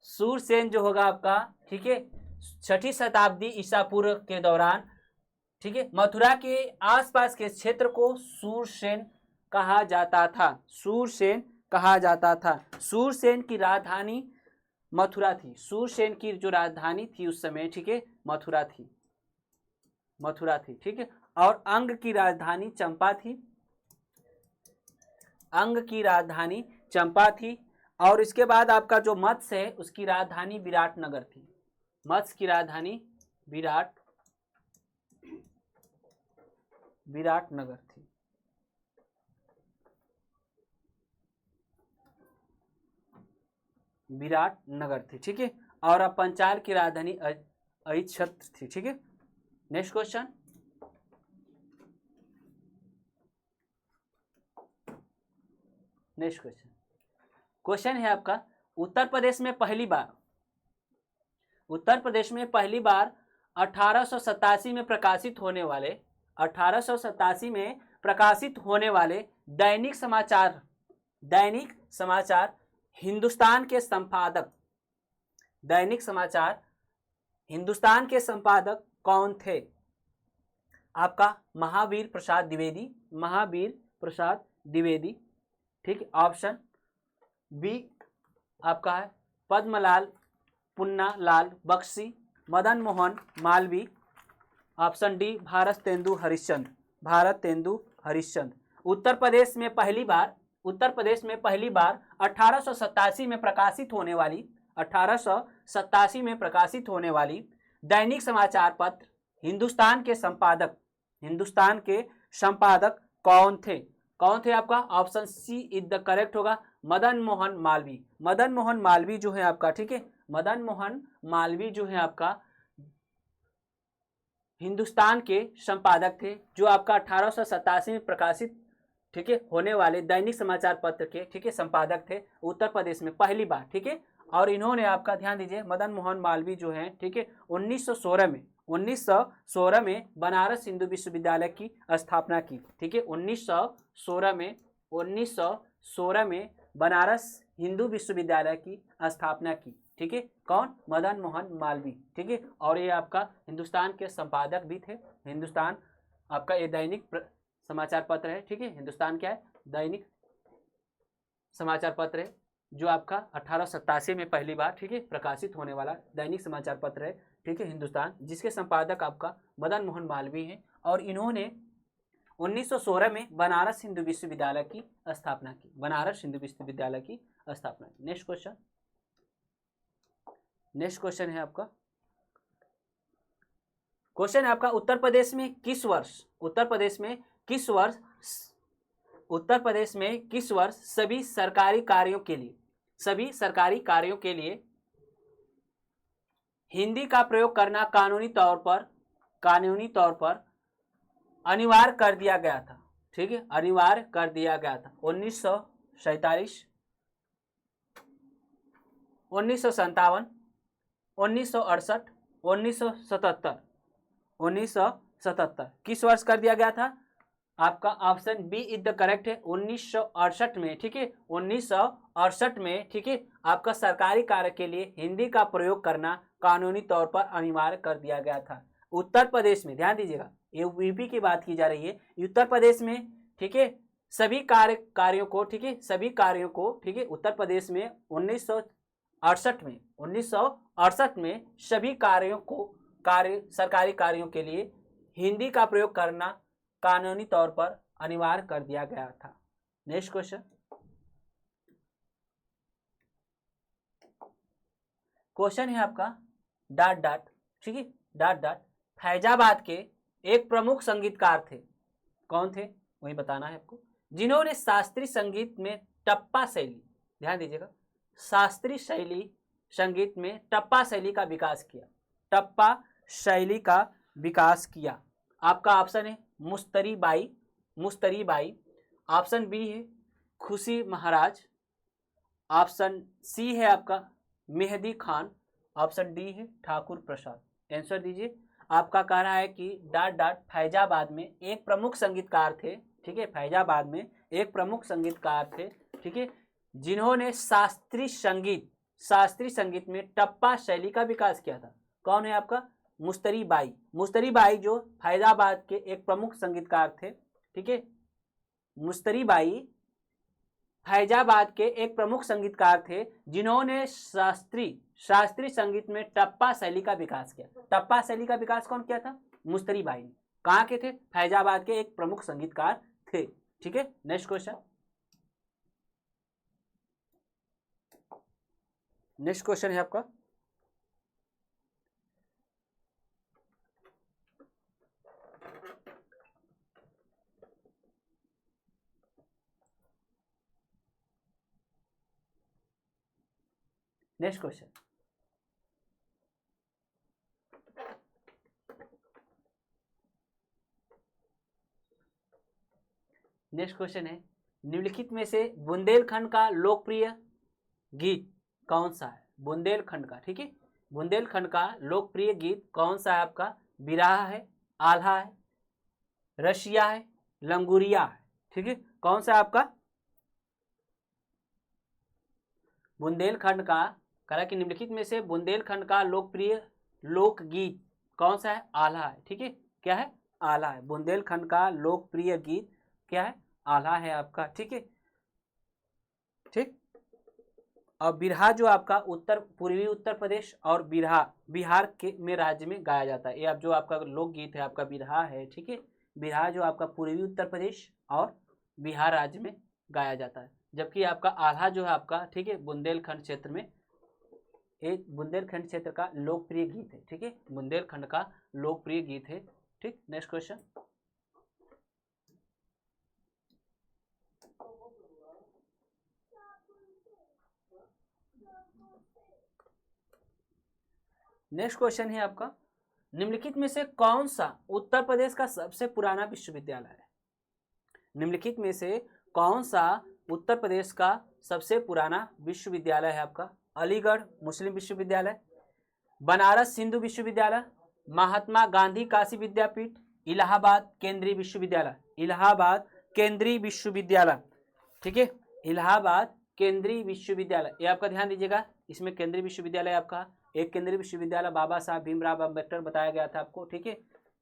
सूरसेन जो होगा आपका, ठीक है। छठी शताब्दी ईसा पूर्व के दौरान ठीक है। मथुरा के आसपास के क्षेत्र को सूरसेन कहा जाता था, सूरसेन कहा जाता था। सूरसेन की राजधानी मथुरा थी, सूरसेन की जो राजधानी थी उस समय, ठीक है, मथुरा थी, मथुरा थी, ठीक है। और अंग की राजधानी चंपा थी, अंग की राजधानी चंपा थी। और इसके बाद आपका जो मत्स्य है उसकी राजधानी विराटनगर थी, मत्स्य की राजधानी विराटनगर थी। विराटनगर थी, ठीक है। और अब पंचाल की राजधानी अहिच्छत्र थी, ठीक है। Next question, next question, question है आपका उत्तर प्रदेश में पहली बार, उत्तर प्रदेश में पहली बार 1887 में प्रकाशित होने वाले, 1887 में प्रकाशित होने वाले दैनिक समाचार, दैनिक समाचार हिंदुस्तान के संपादक, दैनिक समाचार हिंदुस्तान के संपादक कौन थे? आपका महावीर प्रसाद द्विवेदी, महावीर प्रसाद द्विवेदी, ठीक है। ऑप्शन बी आपका है Padumlal Punnalal Bakshi, Madan Mohan Malviya. Option D Bharatendu Harishchandra, Bharatendu Harishchandra. Uttar Pradesh में पहली बार, उत्तर प्रदेश में पहली बार 1887 में प्रकाशित होने वाली, 1887 में प्रकाशित होने वाली दैनिक समाचार पत्र हिंदुस्तान के संपादक, हिंदुस्तान के संपादक कौन थे? कौन थे आपका? Option C is the correct होगा, मदन मोहन मालवीय। मदन मोहन मालवीय जो है आपका, ठीक है, मदन मोहन मालवीय जो है आपका हिंदुस्तान के संपादक थे, जो आपका 1887 में प्रकाशित, ठीक है, होने वाले दैनिक समाचार पत्र के, ठीक है, संपादक थे उत्तर प्रदेश में पहली बार, ठीक है। और इन्होंने आपका ध्यान दीजिए, मदन मोहन मालवीय जो है, ठीक है, 1916 में बनारस हिंदू विश्वविद्यालय की स्थापना की, ठीक है, 1916 में बनारस हिंदू विश्वविद्यालय की स्थापना की, ठीक है। कौन? मदन मोहन मालवीय, ठीक है। और ये आपका हिंदुस्तान के संपादक भी थे। हिंदुस्तान आपका ये दैनिक समाचार पत्र है, ठीक है। हिंदुस्तान क्या है? दैनिक समाचार पत्र है, जो आपका 1887 में पहली बार, ठीक है, प्रकाशित होने वाला दैनिक समाचार पत्र है, ठीक है, हिंदुस्तान, जिसके संपादक आपका मदन मोहन मालवीय हैं। और इन्होंने 1916 में बनारस हिंदू विश्वविद्यालय की स्थापना की, बनारस हिंदू विश्वविद्यालय की स्थापना की। नेक्स्ट क्वेश्चन, नेक्स्ट क्वेश्चन है आपका, क्वेश्चन है आपका उत्तर प्रदेश में किस वर्ष, उत्तर प्रदेश में किस वर्ष, उत्तर प्रदेश में किस वर्ष सभी सरकारी कार्यों के लिए, सभी सरकारी कार्यों के लिए हिंदी का प्रयोग करना कानूनी तौर पर अनिवार्य कर दिया गया था, ठीक है, अनिवार्य कर दिया गया था? 1947, 1957, 1968, 1977, 1977 किस वर्ष कर दिया गया था? आपका option B is the correct है, 1968 में, ठीक है, 1968 में, ठीक है, आपका सरकारी कार्य के लिए हिंदी का प्रयोग करना कानूनी तौर पर अनिवार्य कर दिया गया था। उत्तर प्रदेश में ध्यान दीजिएगा, ये यूपी की बात की जा रही है, उत्तर प्रदेश में, ठीक है, सभी कार्यों को, ठीक है, सभी कार्यों को, ठीक है, उत्तर प्रदेश में 1968 में सभी कार्यों को, सरकारी कार्यों के लिए हिंदी का प्रयोग करना कानूनी तौर पर अनिवार्य कर दिया गया था। नेक्स्ट क्वेश्चन, क्वेश्चन है आपका डॉट डॉट, ठीक है, डॉट डॉट फैजाबाद के एक प्रमुख संगीतकार थे, कौन थे वही बताना है आपको, जिन्होंने शास्त्रीय संगीत में टप्पा शैली, ध्यान दीजिएगा, शास्त्रीय शैली संगीत में टप्पा शैली का विकास किया, टप्पा शैली का विकास किया। आपका ऑप्शन है मुस्तरी बाई, मुस्तरी बाई, ऑप्शन बी है खुशी महाराज, ऑप्शन सी है आपका मेहदी खान, ऑप्शन डी है ठाकुर प्रसाद। आंसर दीजिए। आपका कह रहा है कि डॉट डॉट फैजाबाद में एक प्रमुख संगीतकार थे, ठीक है, फैजाबाद में एक प्रमुख संगीतकार थे, ठीक है, जिन्होंने शास्त्रीय संगीत में टप्पा शैली का विकास किया था। कौन है आपका? मुस्तरी बाई। मुस्तरी बाई जो फैजाबाद के एक प्रमुख संगीतकार थे, ठीक है। मुस्तरी बाई फैजाबाद के एक प्रमुख संगीतकार थे जिन्होंने शास्त्रीय संगीत में टप्पा शैली का विकास किया। टप्पा शैली का विकास कौन किया था? मुस्तरी बाई ने। कहाँ के थे? फैजाबाद के एक प्रमुख संगीतकार थे, ठीक है। नेक्स्ट क्वेश्चन, नेक्स्ट क्वेश्चन है आपका नेक्स्ट क्वेश्चन, नेक्स्ट क्वेश्चन है निम्नलिखित में से बुंदेलखंड का लोकप्रिय गीत कौन सा है? बुंदेलखंड का, ठीक है, बुंदेलखंड का लोकप्रिय गीत कौन सा है आपका? बिरहा है, आल्हा है, रशिया है, लंगूरिया है, ठीक है। कौन सा है आपका? बुंदेलखंड का करा कि निम्नलिखित में से बुंदेलखंड का लोकप्रिय लोकगीत कौन सा है? आल्हा है, ठीक है। क्या है? आल्हा है। बुंदेलखंड का लोकप्रिय गीत क्या है? आल्हा है आपका, ठीक है, ठीक। और बिरहा जो आपका पूर्वी उत्तर प्रदेश और बिहार के में राज्य में गाया जाता है। ये आप जो आपका लोकगीत है आपका बिरहा है, ठीक है। बिरहा जो आपका पूर्वी उत्तर प्रदेश और बिहार राज्य में गाया जाता है, जबकि आपका आल्हा जो है आपका, ठीक है, बुंदेलखंड क्षेत्र में, एक बुंदेलखंड क्षेत्र का लोकप्रिय गीत है, ठीक है। बुंदेलखंड का लोकप्रिय गीत है, ठीक। नेक्स्ट क्वेश्चन, नेक्स्ट क्वेश्चन है आपका निम्नलिखित में से कौन सा उत्तर प्रदेश का सबसे पुराना विश्वविद्यालय है? निम्नलिखित में से कौन सा उत्तर प्रदेश का सबसे पुराना विश्वविद्यालय है आपका? अलीगढ़ मुस्लिम विश्वविद्यालय, बनारस हिंदू विश्वविद्यालय, महात्मा गांधी काशी विद्यापीठ, इलाहाबाद केंद्रीय विश्वविद्यालय। इलाहाबाद केंद्रीय विश्वविद्यालय, ठीक है, इलाहाबाद केंद्रीय विश्वविद्यालय। ये आपका ध्यान दीजिएगा, इसमें केंद्रीय विश्वविद्यालय आपका एक केंद्रीय विश्वविद्यालय बाबा साहब भीमराव अम्बेडकर बताया गया था आपको, ठीक है,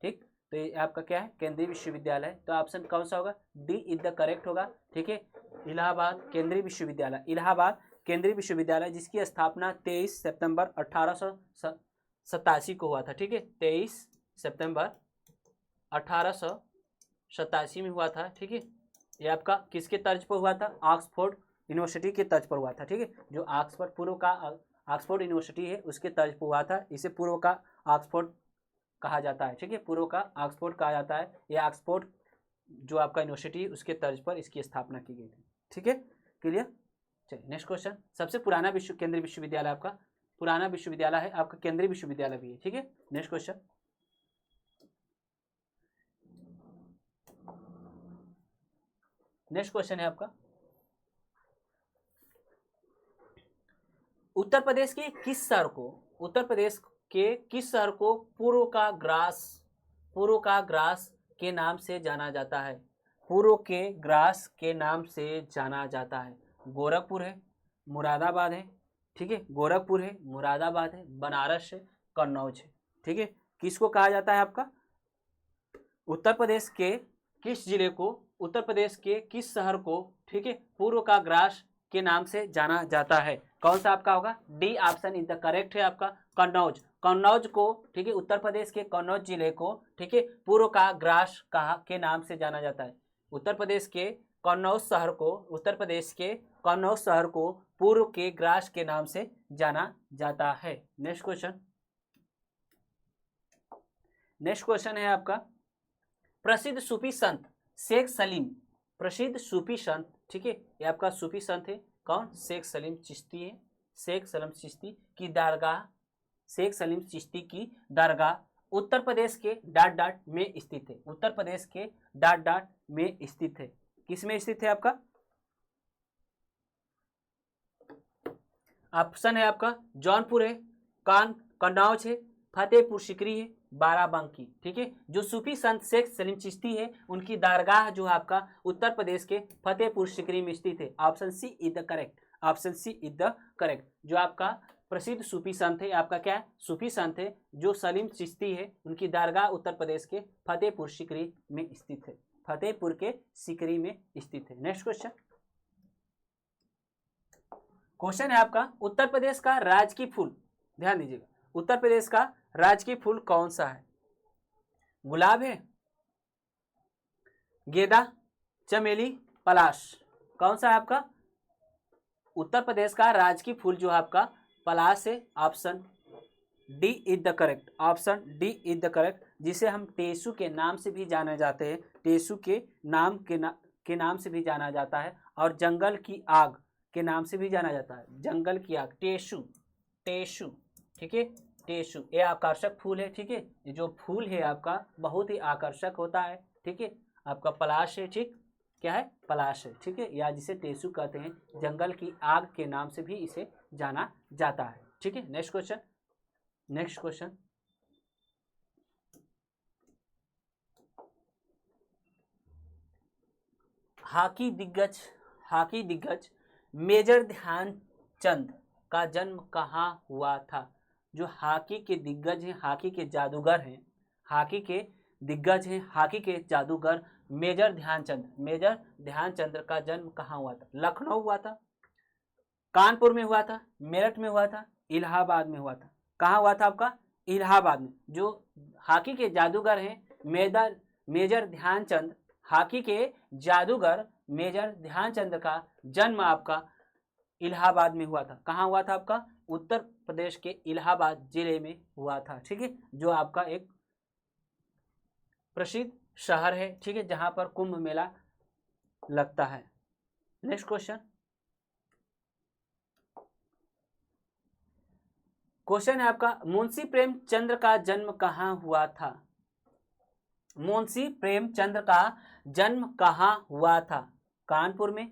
ठीक। तो ये आपका क्या है? केंद्रीय विश्वविद्यालय। तो ऑप्शन कौन सा होगा? डी इज द करेक्ट होगा, ठीक है। इलाहाबाद केंद्रीय विश्वविद्यालय, इलाहाबाद केंद्रीय विश्वविद्यालय जिसकी स्थापना 23 सितंबर 1887 को हुआ था, ठीक है। 23 सितंबर 1887 में हुआ था, ठीक है। ये आपका किसके तर्ज पर हुआ था? ऑक्सफोर्ड यूनिवर्सिटी के तर्ज पर हुआ था, ठीक है। जो ऑक्सफोर्ड पूर्व का ऑक्सफोर्ड यूनिवर्सिटी है उसके तर्ज पर हुआ था। इसे पूर्व का ऑक्सफोर्ड कहा जाता है, ठीक है, पूर्व का ऑक्सफोर्ड कहा जाता है। यह ऑक्सफोर्ड जो आपका यूनिवर्सिटी है उसके तर्ज पर इसकी स्थापना की गई थी, ठीक है। क्लियर? चलिए नेक्स्ट क्वेश्चन, सबसे पुराना केंद्रीय विश्वविद्यालय आपका पुराना विश्वविद्यालय है आपका, केंद्रीय विश्वविद्यालय भी है, ठीक है। नेक्स्ट क्वेश्चन, नेक्स्ट क्वेश्चन है आपका उत्तर प्रदेश के किस शहर को पूर्व का ग्रास के नाम से जाना जाता है? पूर्व के ग्रास के नाम से जाना जाता है। गोरखपुर है, मुरादाबाद है, ठीक है, गोरखपुर है, मुरादाबाद है, बनारस है, कन्नौज है, ठीक है। किसको कहा जाता है आपका? उत्तर प्रदेश के किस जिले को, उत्तर प्रदेश के किस शहर को, ठीक है, पूर्व का ग्रास के नाम से जाना जाता है? कौन सा आपका होगा? D option is the correct है आपका, कन्नौज। कन्नौज को, ठीक है, उत्तर प्रदेश के कन्नौज जिले को, ठीक है, पूर्व का ग्रास के नाम से जाना जाता है। उत्तर प्रदेश के कन्नौज शहर को, उत्तर प्रदेश के कन्नौज शहर को पूर्व के ग्रास के नाम से जाना जाता है। नेक्स्ट क्वेश्चन, नेक्स्ट क्वेश्चन है आपका प्रसिद्ध सूफी संत शेख सलीम, प्रसिद्ध सूफी संत, ठीक है, ये आपका सूफी संत है कौन? शेख सलीम चिश्ती है। शेख सलीम चिश्ती की दरगाह, शेख सलीम चिश्ती की दरगाह उत्तर प्रदेश के डाट डाट में स्थित है। उत्तर प्रदेश के डाट डाट में स्थित है। किस में स्थित है आपका? ऑप्शन है आपका जौनपुर है, कन्नौज है, फतेहपुर सीकरी है, बाराबंकी, ठीक है। जो सूफी संत शेख सलीम चिश्ती है उनकी दरगाह जो है आपका उत्तर प्रदेश के फतेहपुर सीकरी में स्थित है। Option C is the correct, option C is the correct. जो आपका प्रसिद्ध सूफी संत है, आपका क्या है, सूफी संत है, जो सलीम चिश्ती है, उनकी दरगाह उत्तर प्रदेश के फतेहपुर सीकरी में स्थित है, फतेहपुर के सीकरी में स्थित है। नेक्स्ट क्वेश्चन, क्वेश्चन है आपका उत्तर प्रदेश का राजकीय फूल, ध्यान दीजिएगा, उत्तर प्रदेश का राजकीय फूल कौन सा है? गुलाब है, गेंदा, चमेली, पलाश, कौन सा है आपका? उत्तर प्रदेश का राजकीय फूल जो है आपका पलाश है। Option D is the correct, option D is the correct, जिसे हम टेसू के नाम से भी जाने जाते हैं, टेसू के नाम से भी जाना जाता है, और जंगल की आग के नाम से भी जाना जाता है, जंगल की आग, टेसू, टेसू, ठीक है, टेसू, ये आकर्षक फूल है, ठीक है, ये जो फूल है आपका बहुत ही आकर्षक होता है, ठीक है, आपका पलाश है, ठीक, क्या है, पलाश है, ठीक है, या जिसे टेसू कहते हैं, जंगल की आग के नाम से भी इसे जाना जाता है, ठीक है। Next question, next question, hockey दिग्गज मेजर ध्यानचंद का जन्म कहाँ हुआ था? जो हॉकी के दिग्गज हैं, हॉकी के जादूगर हैं, हॉकी के दिग्गज हैं, हॉकी के जादूगर मेजर ध्यानचंद का जन्म कहाँ हुआ था? लखनऊ हुआ था, कानपुर में हुआ था, मेरठ में हुआ था, इलाहाबाद में हुआ था। कहाँ हुआ था आपका? इलाहाबाद में। जो हॉकी के जादूगर हैं मेजर ध्यानचंद, हॉकी के जादूगर मेजर ध्यानचंद का जन्म आपका इलाहाबाद में हुआ था। कहाँ हुआ था आपका? उत्तर प्रदेश के इलाहाबाद जिले में हुआ था, ठीक है, जो आपका एक प्रसिद्ध शहर है, ठीक है, जहां पर कुंभ मेला लगता है। नेक्स्ट क्वेश्चन, क्वेश्चन है आपका मुंशी प्रेमचंद्र का जन्म कहाँ हुआ था? मुंशी प्रेमचंद्र का जन्म कहाँ हुआ था? कानपुर में,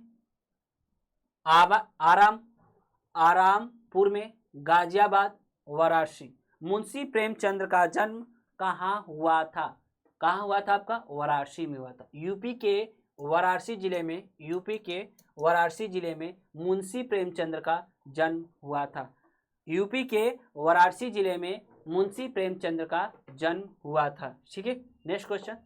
आरामपुर में, गाजियाबाद, वाराणसी। मुंशी प्रेमचंद्र का जन्म कहाँ हुआ था? कहाँ हुआ था आपका? वाराणसी में हुआ था। यूपी के वाराणसी जिले में मुंशी प्रेमचंद्र का जन्म हुआ था। यूपी के वाराणसी जिले में मुंशी प्रेमचंद्र का जन्म हुआ था, ठीक है। नेक्स्ट क्वेश्चन,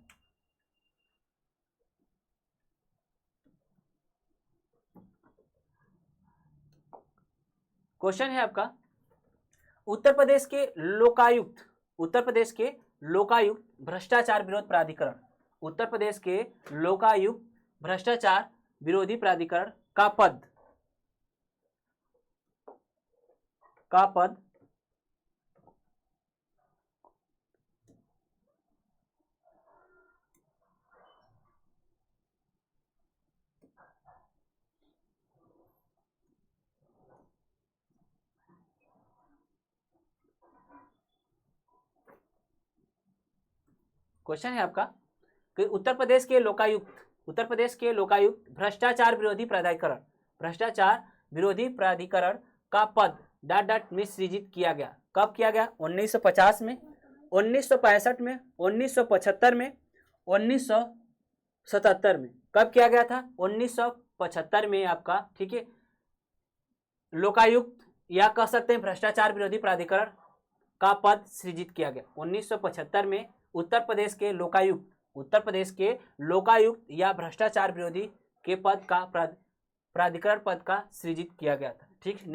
क्वेश्चन है आपका उत्तर प्रदेश के लोकायुक्त भ्रष्टाचार विरोध प्राधिकरण, उत्तर प्रदेश के लोकायुक्त भ्रष्टाचार विरोधी प्राधिकरण का पद क्वेश्चन है आपका कि उत्तर प्रदेश के लोकायुक्त भ्रष्टाचार विरोधी प्राधिकरण का पद ... में सृजित किया गया। कब किया गया? 1950 में, 1965 में, 1975 में, 1977 में। कब किया गया था? 1975 में आपका, ठीक है, लोकायुक्त या कह सकते हैं भ्रष्टाचार विरोधी प्राधिकरण का पद सृजित किया गया। 1975 में उत्तर प्रदेश के लोकायुक्त या भ्रष्टाचार विरोधी के पद का प्राधिकरण पद का सृजित किया गया था, ठीक।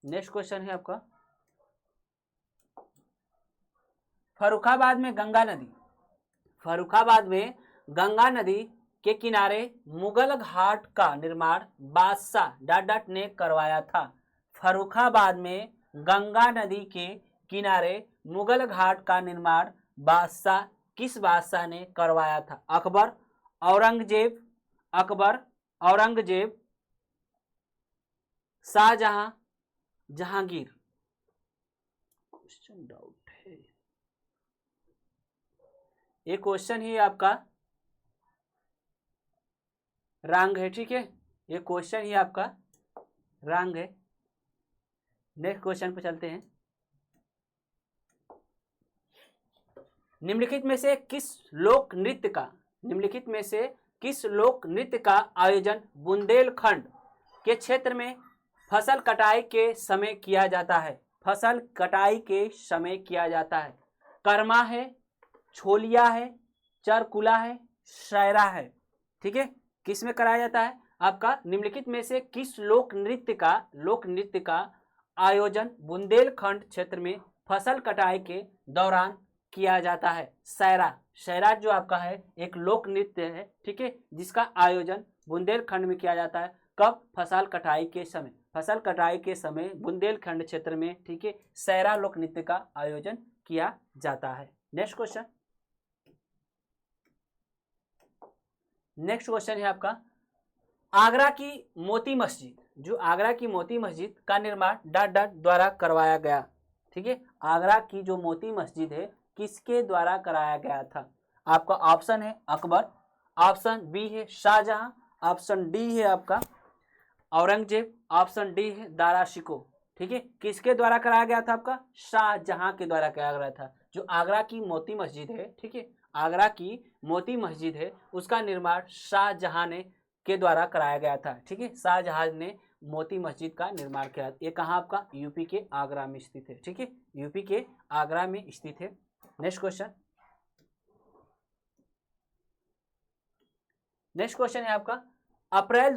नेक्स्ट क्वेश्चन है आपका फर्रुखाबाद में गंगा नदी के किनारे मुगल घाट का निर्माण बादशाह ... ने करवाया था। फर्रुखाबाद में गंगा नदी के किनारे मुगल घाट का निर्माण किस बादशाह ने करवाया था? अकबर, औरंगजेब, शाहजहां, जहांगीर। क्वेश्चन डाउट है, ये क्वेश्चन ही आपका रॉन्ग है, ठीक है, ये क्वेश्चन ही आपका रॉन्ग है। नेक्स्ट क्वेश्चन पे चलते हैं। निम्नलिखित में से किस लोक नृत्य का आयोजन बुंदेलखंड के क्षेत्र में फसल कटाई के समय किया जाता है, फसल कटाई के समय किया जाता है। कर्मा है, छोलिया है, चरकुला है, शायरा है। ठीक है, किस में कराया जाता है? आपका निम्नलिखित में से किस लोक नृत्य का आयोजन बुंदेलखंड क्षेत्र में फसल कटाई के दौरान किया जाता है? शायरा। शायरा जो आपका है एक लोक नृत्य है, ठीक है, जिसका आयोजन बुंदेलखंड में किया जाता है। कब? फसल कटाई के समय। फसल कटाई के समय बुंदेलखंड क्षेत्र में, ठीक है, शायरा लोक नृत्य का आयोजन किया जाता है। नेक्स्ट क्वेश्चन है आपका, आगरा की मोती मस्जिद, जो आगरा की मोती मस्जिद का निर्माण डॉट डॉट द्वारा करवाया गया। ठीक है, आगरा की जो मोती मस्जिद है किसके द्वारा कराया गया था? आपका ऑप्शन है अकबर, ऑप्शन बी है शाहजहां, ऑप्शन डी है आपका औरंगजेब, ऑप्शन डी है दारा शिकोह। ठीक है, किसके द्वारा कराया गया था? आपका शाहजहां के द्वारा कराया गया था। जो आगरा की मोती मस्जिद है, ठीक है, आगरा की मोती मस्जिद है, उसका निर्माण शाहजहां ने के द्वारा कराया गया था। ठीक है, शाहजहां ने मोती मस्जिद का निर्माण किया। ये कहाँ? आपका यूपी के आगरा में स्थित है। ठीक है, यूपी के आगरा में स्थित है। नेक्स्ट क्वेश्चन है आपका, अप्रैल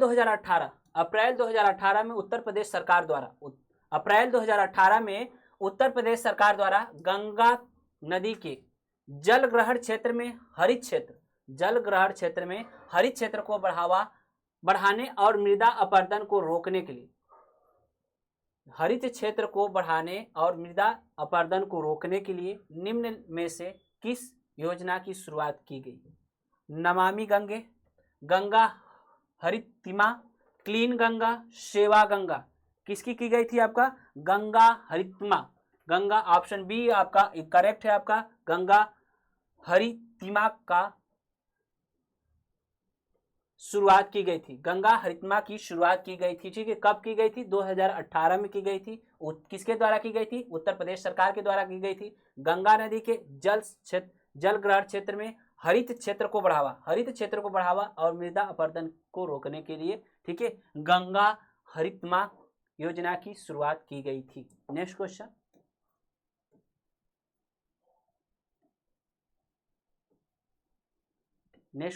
2018 में उत्तर प्रदेश सरकार द्वारा अप्रैल 2018 में उत्तर प्रदेश सरकार द्वारा गंगा नदी के जलग्रहण क्षेत्र में हरित क्षेत्र को बढ़ाने और मृदा अपरदन को रोकने के लिए, हरित क्षेत्र को बढ़ाने और मृदा अपरदन को रोकने के लिए निम्न में से किस योजना की शुरुआत की गई? नमामि गंगे, गंगा हरितिमा, क्लीन गंगा, सेवा गंगा। किसकी की गई थी? आपका गंगा हरितिमा। गंगा ऑप्शन बी आपका करेक्ट है। आपका गंगा हरितिमा का शुरुआत की गई थी। गंगा हरितिमा की शुरुआत की गई थी। ठीक है, कब की गई थी? 2018 में की गई थी। किसके द्वारा की गई थी? उत्तर प्रदेश सरकार के द्वारा की गई थी। गंगा नदी के जलग्रहण क्षेत्र में हरित क्षेत्र को बढ़ावा और मृदा अपरदन को रोकने के लिए, ठीक है, गंगा हरितिमा योजना की शुरुआत की गई थी। नेक्स्ट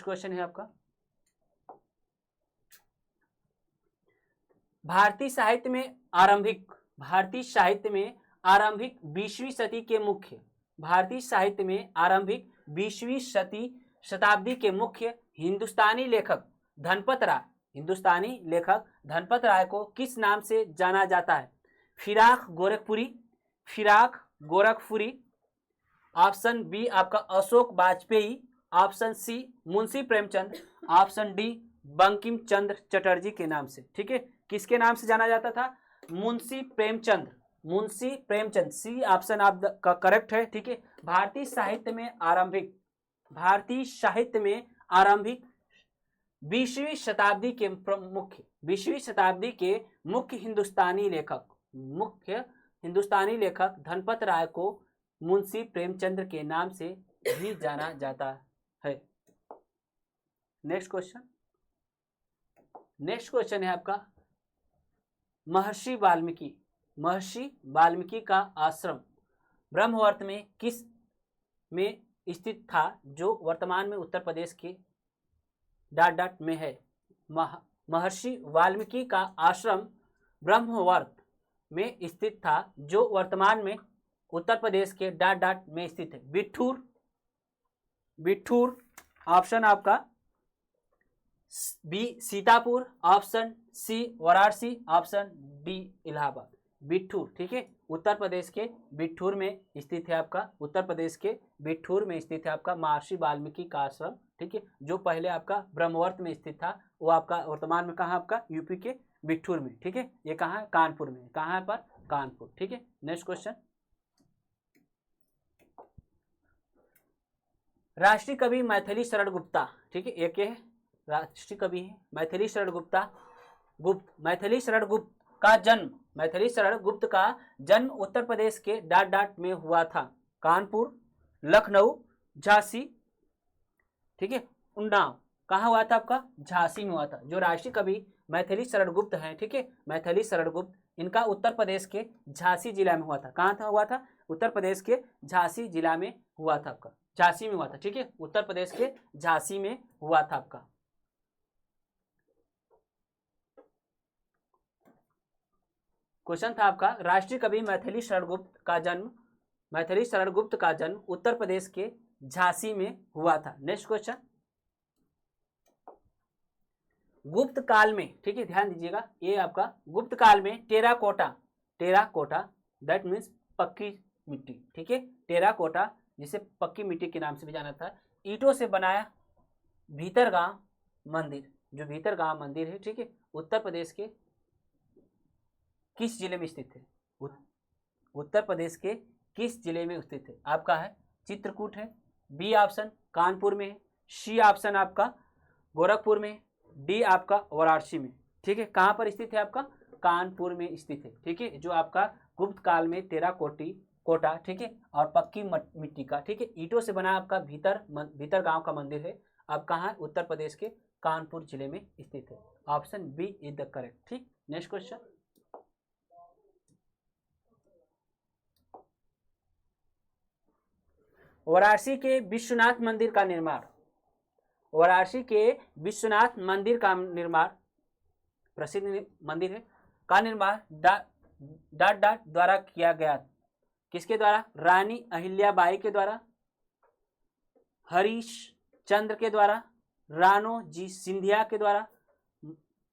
क्वेश्चन है आपका, भारतीय साहित्य में आरंभिक 20वीं शताब्दी के मुख्य हिंदुस्तानी लेखक धनपत राय को किस नाम से जाना जाता है? फिराक गोरखपुरी, ऑप्शन बी आपका Ashok Vajpayee, option C Munshi Premchand, option D Bankim Chandra Chatterjee के नाम से। ठीक है, किसके नाम से जाना जाता था? मुंशी प्रेमचंद, सी ऑप्शन आपका करेक्ट है। ठीक है, भारतीय साहित्य में आरंभिक 20वीं शताब्दी के मुख्य हिंदुस्तानी लेखक धनपत राय को मुंशी प्रेमचंद्र के नाम से भी जाना जाता है। नेक्स्ट क्वेश्चन है आपका, महर्षि वाल्मीकि का आश्रम ब्रह्मवर्त में किस में स्थित था, जो वर्तमान में उत्तर प्रदेश के डॉट में है? महर्षि वाल्मीकि का आश्रम ब्रह्मवर्त में स्थित था, जो वर्तमान में उत्तर प्रदेश के डॉट में स्थित है। बिठूर, ऑप्शन आपका B Sitapur, option C Varanasi, option D Allahabad. Bithoor, ठीक है, उत्तर प्रदेश के बिठूर में स्थित है आपका महर्षि वाल्मीकि का आश्रम। ठीक है, जो पहले आपका ब्रह्मवर्त में स्थित था, वो आपका वर्तमान में कहाँ? आपका यूपी के बिठूर में। ठीक है, ये कहाँ है? कानपुर में। कहाँ है? पर कानपुर। ठीक है, नेक्स्ट क्वेश्चन, राष्ट्रीय कवि मैथिली शरण गुप्ता। ठीक है, एक है राष्ट्रीय कवि है मैथिली शरण गुप्त का जन्म उत्तर प्रदेश के डॉट में हुआ था। कानपुर, लखनऊ, झांसी, ठीक है, उन्नाव। कहाँ हुआ था? आपका झांसी में हुआ था। जो राष्ट्रीय कवि मैथिली शरण गुप्त हैं, ठीक है, मैथिली शरण गुप्त, इनका उत्तर प्रदेश के झांसी जिला में हुआ था। कहाँ था हुआ था? उत्तर प्रदेश के झांसी जिला में हुआ था आपका, झांसी में हुआ था, ठीक है, उत्तर प्रदेश के झांसी में हुआ था आपका। क्वेश्चन था आपका, राष्ट्रीय कवि मैथिली शरण गुप्त का जन्म, मैथिली शरण गुप्त का जन्म उत्तर प्रदेश के झांसी में हुआ था। नेक्स्ट क्वेश्चन, गुप्त काल में, ठीक है, ध्यान दीजिएगा, ये आपका गुप्त काल में टेराकोटा, टेराकोटा दैट मीन्स पक्की मिट्टी, ठीक है, टेराकोटा जिसे पक्की मिट्टी के नाम से भी जाना था, ईंटों से बनाया भीतरगांव मंदिर, जो भीतरगांव मंदिर है, ठीक है, उत्तर प्रदेश के किस जिले में स्थित है? उत्तर प्रदेश के किस जिले में स्थित है? आपका है चित्रकूट है, बी ऑप्शन कानपुर में है, सी ऑप्शन आपका गोरखपुर में, डी आपका वाराणसी में, ठीक है, कहाँ पर स्थित है? आपका कानपुर में स्थित है, ठीक है, जो आपका गुप्त काल में टेराकोटी कोटा, ठीक है, और पक्की मिट्टी का, ठीक है, ईंटों से बना आपका भीतर गांव का मंदिर है, अब कहाँ है? उत्तर प्रदेश के कानपुर जिले में स्थित है। Option B is the correct, ठीक। नेक्स्ट क्वेश्चन, वाराणसी के विश्वनाथ मंदिर का निर्माण, वाराणसी के विश्वनाथ मंदिर का निर्माण, प्रसिद्ध मंदिर है, का निर्माण डाट डाट द्वारा किया गया। किसके द्वारा? रानी अहिल्याबाई के द्वारा, हरीश चंद्र के द्वारा, राणोजी सिंधिया के द्वारा,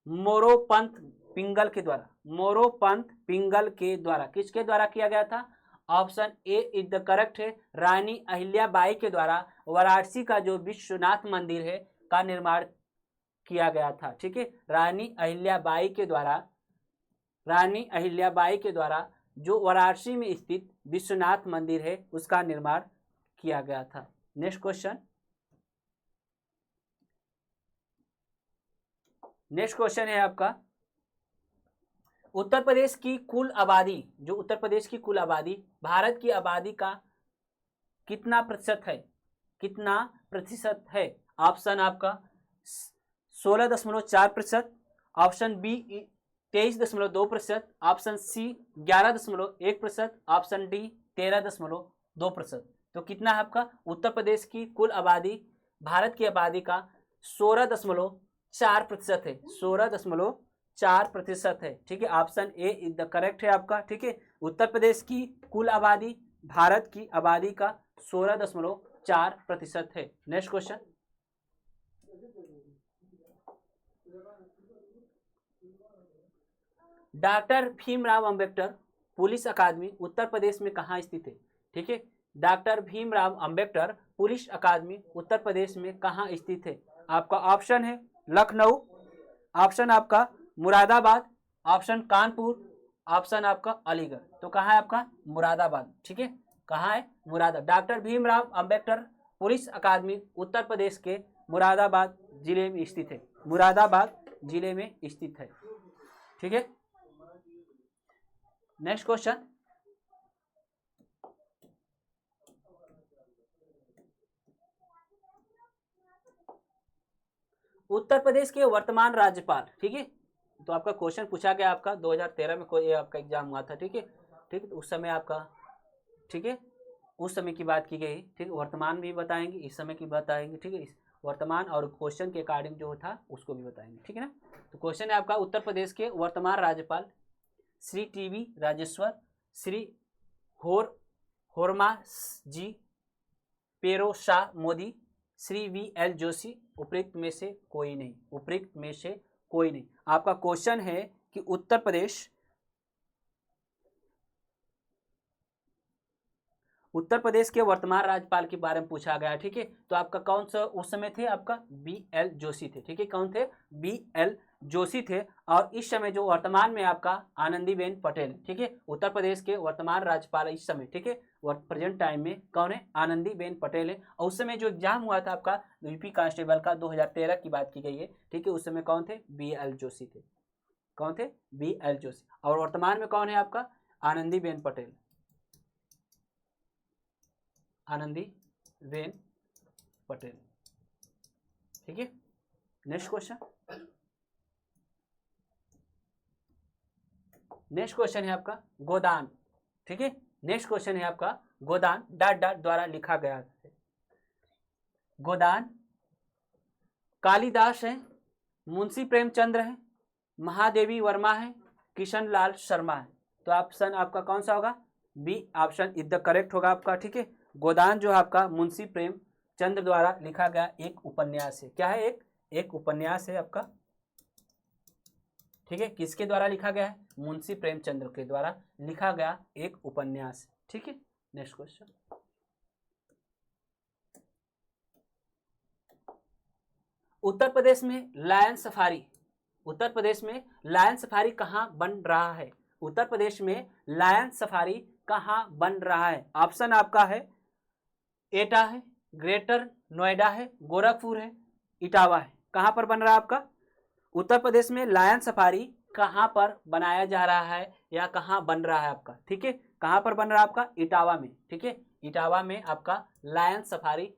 मोरोपंत पिंगल के द्वारा, मोरोपंत पिंगल के द्वारा, किसके द्वारा किया गया था? Option A is the correct है, रानी अहिल्याबाई के द्वारा वाराणसी का जो विश्वनाथ मंदिर है का निर्माण किया गया था, ठीक है, रानी अहिल्याबाई के द्वारा, रानी अहिल्याबाई के द्वारा जो वाराणसी में स्थित विश्वनाथ मंदिर है उसका निर्माण किया गया था। नेक्स्ट क्वेश्चन, नेक्स्ट क्वेश्चन है आपका, उत्तर प्रदेश की कुल आबादी, जो उत्तर प्रदेश की कुल आबादी भारत की आबादी का कितना प्रतिशत है? कितना प्रतिशत है? ऑप्शन आपका 16.4%, option B 23.2%, option C 11.1%, option D 13.2%। तो कितना है आपका? उत्तर प्रदेश की कुल आबादी भारत की आबादी का 16.4% है, 16.4% है, ठीक है, option A is the correct है आपका, ठीक है, उत्तर प्रदेश की कुल आबादी भारत की आबादी का 16.4% है। Next question, doctor Bhimrao Ambedkar police academy Uttar Pradesh में कहाँ स्थित है? ठीक है, doctor Bhimrao Ambedkar police academy Uttar Pradesh में कहाँ स्थित है? आपका ऑप्शन है लखनऊ, ऑप्शन आपका मुरादाबाद, ऑप्शन कानपुर, ऑप्शन आपका अलीगढ़। तो कहाँ है आपका? मुरादाबाद, ठीक है, कहाँ है? Moradabad. Doctor Bhimrao Ambedkar police academy Uttar Pradesh के मुरादाबाद जिले में स्थित है, मुरादाबाद जिले में स्थित है, ठीक है। नेक्स्ट क्वेश्चन, उत्तर प्रदेश के वर्तमान राज्यपाल, ठीक है, तो आपका क्वेश्चन पूछा गया आपका 2013 में कोई आपका एग्जाम हुआ था, ठीक है, ठीक है, तो उस समय आपका, ठीक है, उस समय की बात की गई, ठीक है, वर्तमान भी बताएंगे, इस समय की बताएंगे, ठीक है, वर्तमान और क्वेश्चन के अकॉर्डिंग जो था उसको भी बताएंगे, ठीक है ना। तो क्वेश्चन है आपका, उत्तर प्रदेश के वर्तमान राज्यपाल श्री टीवी राजेश्वर, श्री होरमा जी पेरोशाह मोदी, श्री VL जोशी, उपयुक्त में से कोई नहीं, उपयुक्त में से कोई नहीं। आपका क्वेश्चन है कि उत्तर प्रदेश के वर्तमान राज्यपाल के बारे में पूछा गया, ठीक है, तो आपका कौन सा उस समय थे? आपका VL जोशी थे, ठीक है, कौन थे? VL जोशी थे। और इस समय जो वर्तमान में आपका आनंदीबेन पटेल, ठीक है, उत्तर प्रदेश के वर्तमान राज्यपाल इस समय, ठीक है, प्रेजेंट टाइम में कौन है? आनंदीबेन पटेल है। और उस समय जो एग्जाम हुआ था आपका यूपी कांस्टेबल का 2013 की बात की गई है, ठीक है, उस समय कौन थे? VL जोशी थे, कौन थे? VL जोशी। और वर्तमान में कौन है आपका? आनंदीबेन पटेल, आनंदीबेन पटेल, ठीक है। नेक्स्ट क्वेश्चन, नेक्स्ट क्वेश्चन है आपका गोदान, ठीक है। नेक्स्ट क्वेश्चन है आपका गोदान डॉट डॉट द्वारा लिखा गया है। गोदान कालिदास है, मुंशी प्रेमचंद्र है, महादेवी वर्मा है, किशन लाल शर्मा है। तो ऑप्शन आपका कौन सा होगा? B option is the correct होगा आपका, ठीक है। गोदान जो है आपका मुंशी प्रेमचंद्र द्वारा लिखा गया एक उपन्यास है। क्या है? एक उपन्यास है आपका, ठीक है। किसके द्वारा लिखा गया है? मुंशी प्रेमचंद्र के द्वारा लिखा गया एक उपन्यास, ठीक है। नेक्स्ट क्वेश्चन, उत्तर प्रदेश में लायन सफारी, उत्तर प्रदेश में लायन सफारी कहाँ बन रहा है? उत्तर प्रदेश में लायन सफारी कहाँ बन रहा है? ऑप्शन आपका है एटा है, ग्रेटर नोएडा है, गोरखपुर है, इटावा है। कहाँ पर बन रहा है आपका? उत्तर प्रदेश में लायन सफारी कहाँ पर बनाया जा रहा है या कहाँ बन रहा है आपका, ठीक है। कहाँ पर बन रहा है आपका? इटावा में, ठीक है। इटावा में आपका लायन सफारी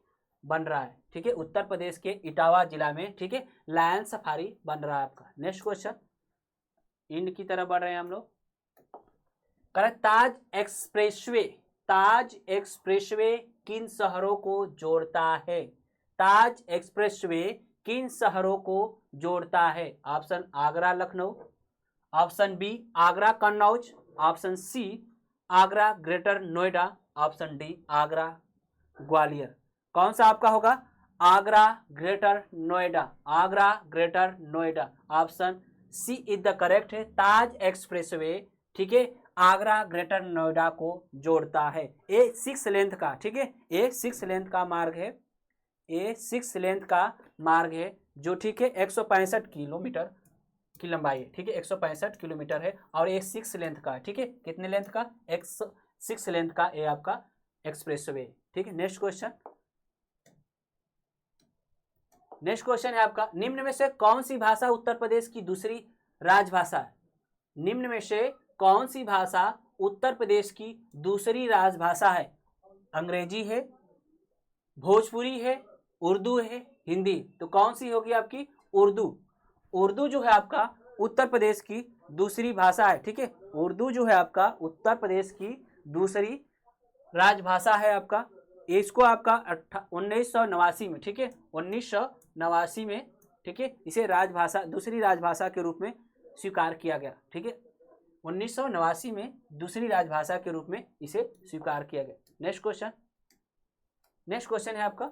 बन रहा है, ठीक है। उत्तर प्रदेश के इटावा जिला में, ठीक है, लायन सफारी बन रहा है आपका। नेक्स्ट क्वेश्चन, इंड की तरफ बढ़ रहे हैं हम लोग। ताज एक्सप्रेसवे, ताज एक्सप्रेसवे किन शहरों को जोड़ता है? ताज एक्सप्रेसवे किन शहरों को जोड़ता है? Option Agra Lucknow, option B Agra Kannauj, option C Agra Greater Noida, option D Agra Gwalior. कौन सा आपका होगा? Agra Greater Noida, Agra Greater Noida. Option C is the correct है। ताज एक्सप्रेसवे, ठीक है, आगरा ग्रेटर नोएडा को जोड़ता है। ए 6 लेंथ का, ठीक है, ए 6 लेंथ का मार्ग है, ए 6 लेंथ का मार्ग है जो, ठीक है, 165 किलोमीटर की लंबाई है, ठीक है, 165 किलोमीटर है और ये 6 लेंथ का, ठीक है। कितने लेंथ का? 6 लेंथ का ये आपका एक्सप्रेसवे, ठीक है। नेक्स्ट क्वेश्चन, नेक्स्ट क्वेश्चन है आपका, निम्न में से कौन सी भाषा उत्तर प्रदेश की दूसरी राजभाषा है? निम्न में से कौन सी भाषा उत्तर प्रदेश की दूसरी राजभाषा है? अंग्रेजी है, भोजपुरी है, उर्दू है, हिंदी। तो कौन सी होगी आपकी? उर्दू। उर्दू जो है आपका उत्तर प्रदेश की दूसरी भाषा है, ठीक है। उर्दू जो है आपका उत्तर प्रदेश की दूसरी राजभाषा है आपका। इसको आपका 1989 में, ठीक है, 1989 में, ठीक है, इसे राजभाषा, दूसरी राजभाषा के रूप में स्वीकार किया गया, ठीक है। 1989 में दूसरी राजभाषा के रूप में इसे स्वीकार किया गया। नेक्स्ट क्वेश्चन, नेक्स्ट क्वेश्चन है आपका,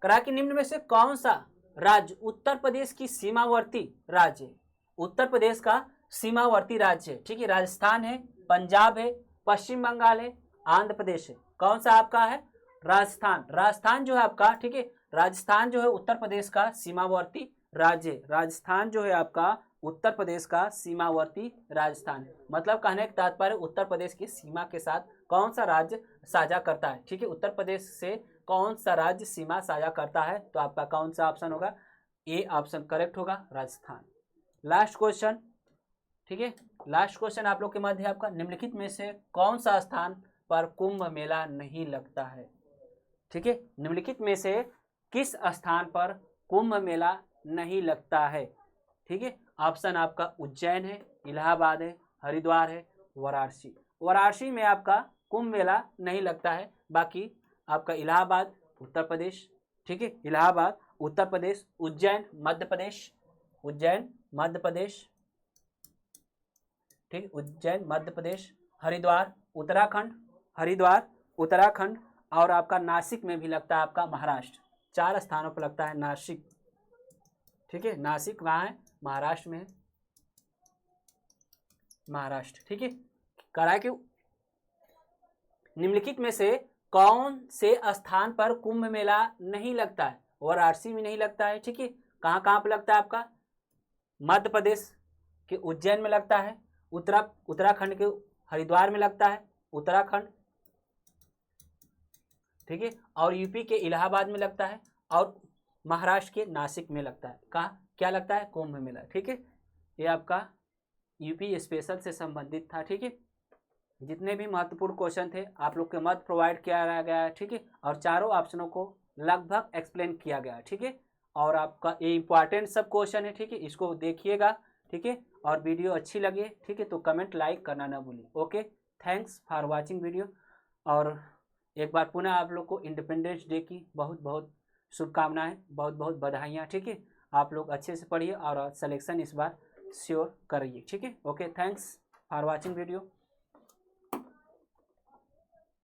करा कि निम्न में से कौन सा राज्य उत्तर प्रदेश की सीमावर्ती राज्य है? उत्तर प्रदेश का सीमावर्ती राज्य है, ठीक है। राजस्थान है, पंजाब है, पश्चिम बंगाल है, आंध्र प्रदेश है। कौन सा आपका है? राजस्थान। राजस्थान जो है आपका, ठीक है, राजस्थान जो है उत्तर प्रदेश का सीमावर्ती राज्य। राजस्थान जो है आपका उत्तर प्रदेश का सीमावर्ती राजस्थान, मतलब कहने का तात्पर्य उत्तर प्रदेश की सीमा के साथ कौन सा राज्य साझा करता है, ठीक है। उत्तर प्रदेश से कौन सा राज्य सीमा साझा करता है? तो आपका कौन सा ऑप्शन होगा? ए ऑप्शन करेक्ट होगा, राजस्थान। लास्ट क्वेश्चन, ठीक है, लास्ट क्वेश्चन आप लोग के मध्य आपका, निम्नलिखित में से कौन सा स्थान पर कुंभ मेला नहीं लगता है? ठीक है, निम्नलिखित में से किस स्थान पर कुंभ मेला नहीं लगता है? ठीक है, ऑप्शन आपका उज्जैन है, इलाहाबाद है, हरिद्वार है, वाराणसी। वाराणसी में आपका कुंभ मेला नहीं लगता है, बाकी आपका इलाहाबाद उत्तर प्रदेश, ठीक है, इलाहाबाद उत्तर प्रदेश, उज्जैन मध्य प्रदेश, उज्जैन मध्य प्रदेश, ठीक, उज्जैन मध्य प्रदेश, हरिद्वार उत्तराखंड, हरिद्वार उत्तराखंड, और आपका नासिक में भी लगता है आपका महाराष्ट्र। 4 स्थानों पर लगता है नासिक, ठीक है, नासिक कहाँ है? महाराष्ट्र में है, महाराष्ट्र, ठीक है। करा कि निम्नलिखित में से कौन से स्थान पर कुंभ मेला नहीं लगता है? वाराणसी में नहीं लगता है, ठीक है। कहाँ कहाँ पर लगता है आपका? मध्य प्रदेश के उज्जैन में लगता है, उत्तराखंड के हरिद्वार में लगता है, उत्तराखंड, ठीक है, और यूपी के इलाहाबाद में लगता है, और महाराष्ट्र के नासिक में लगता है। कहाँ क्या लगता है? कुंभ मेला, ठीक है। ये आपका यूपी स्पेशल से संबंधित था, ठीक है। जितने भी महत्वपूर्ण क्वेश्चन थे आप लोग के मध्य प्रोवाइड किया गया है, ठीक है, और चारों ऑप्शनों को लगभग एक्सप्लेन किया गया है, ठीक है। और आपका ये इंपॉर्टेंट सब क्वेश्चन है, ठीक है, इसको देखिएगा, ठीक है। और वीडियो अच्छी लगे, ठीक है, तो कमेंट लाइक करना ना भूलिए। Okay, thanks for watching video. और एक बार पुनः आप लोग को इंडिपेंडेंस डे की बहुत बहुत शुभकामनाएं, बहुत बहुत बधाइयाँ, ठीक है। आप लोग अच्छे से पढ़िए और सिलेक्शन इस बार श्योर करिए, ठीक है। Okay, thanks for watching video.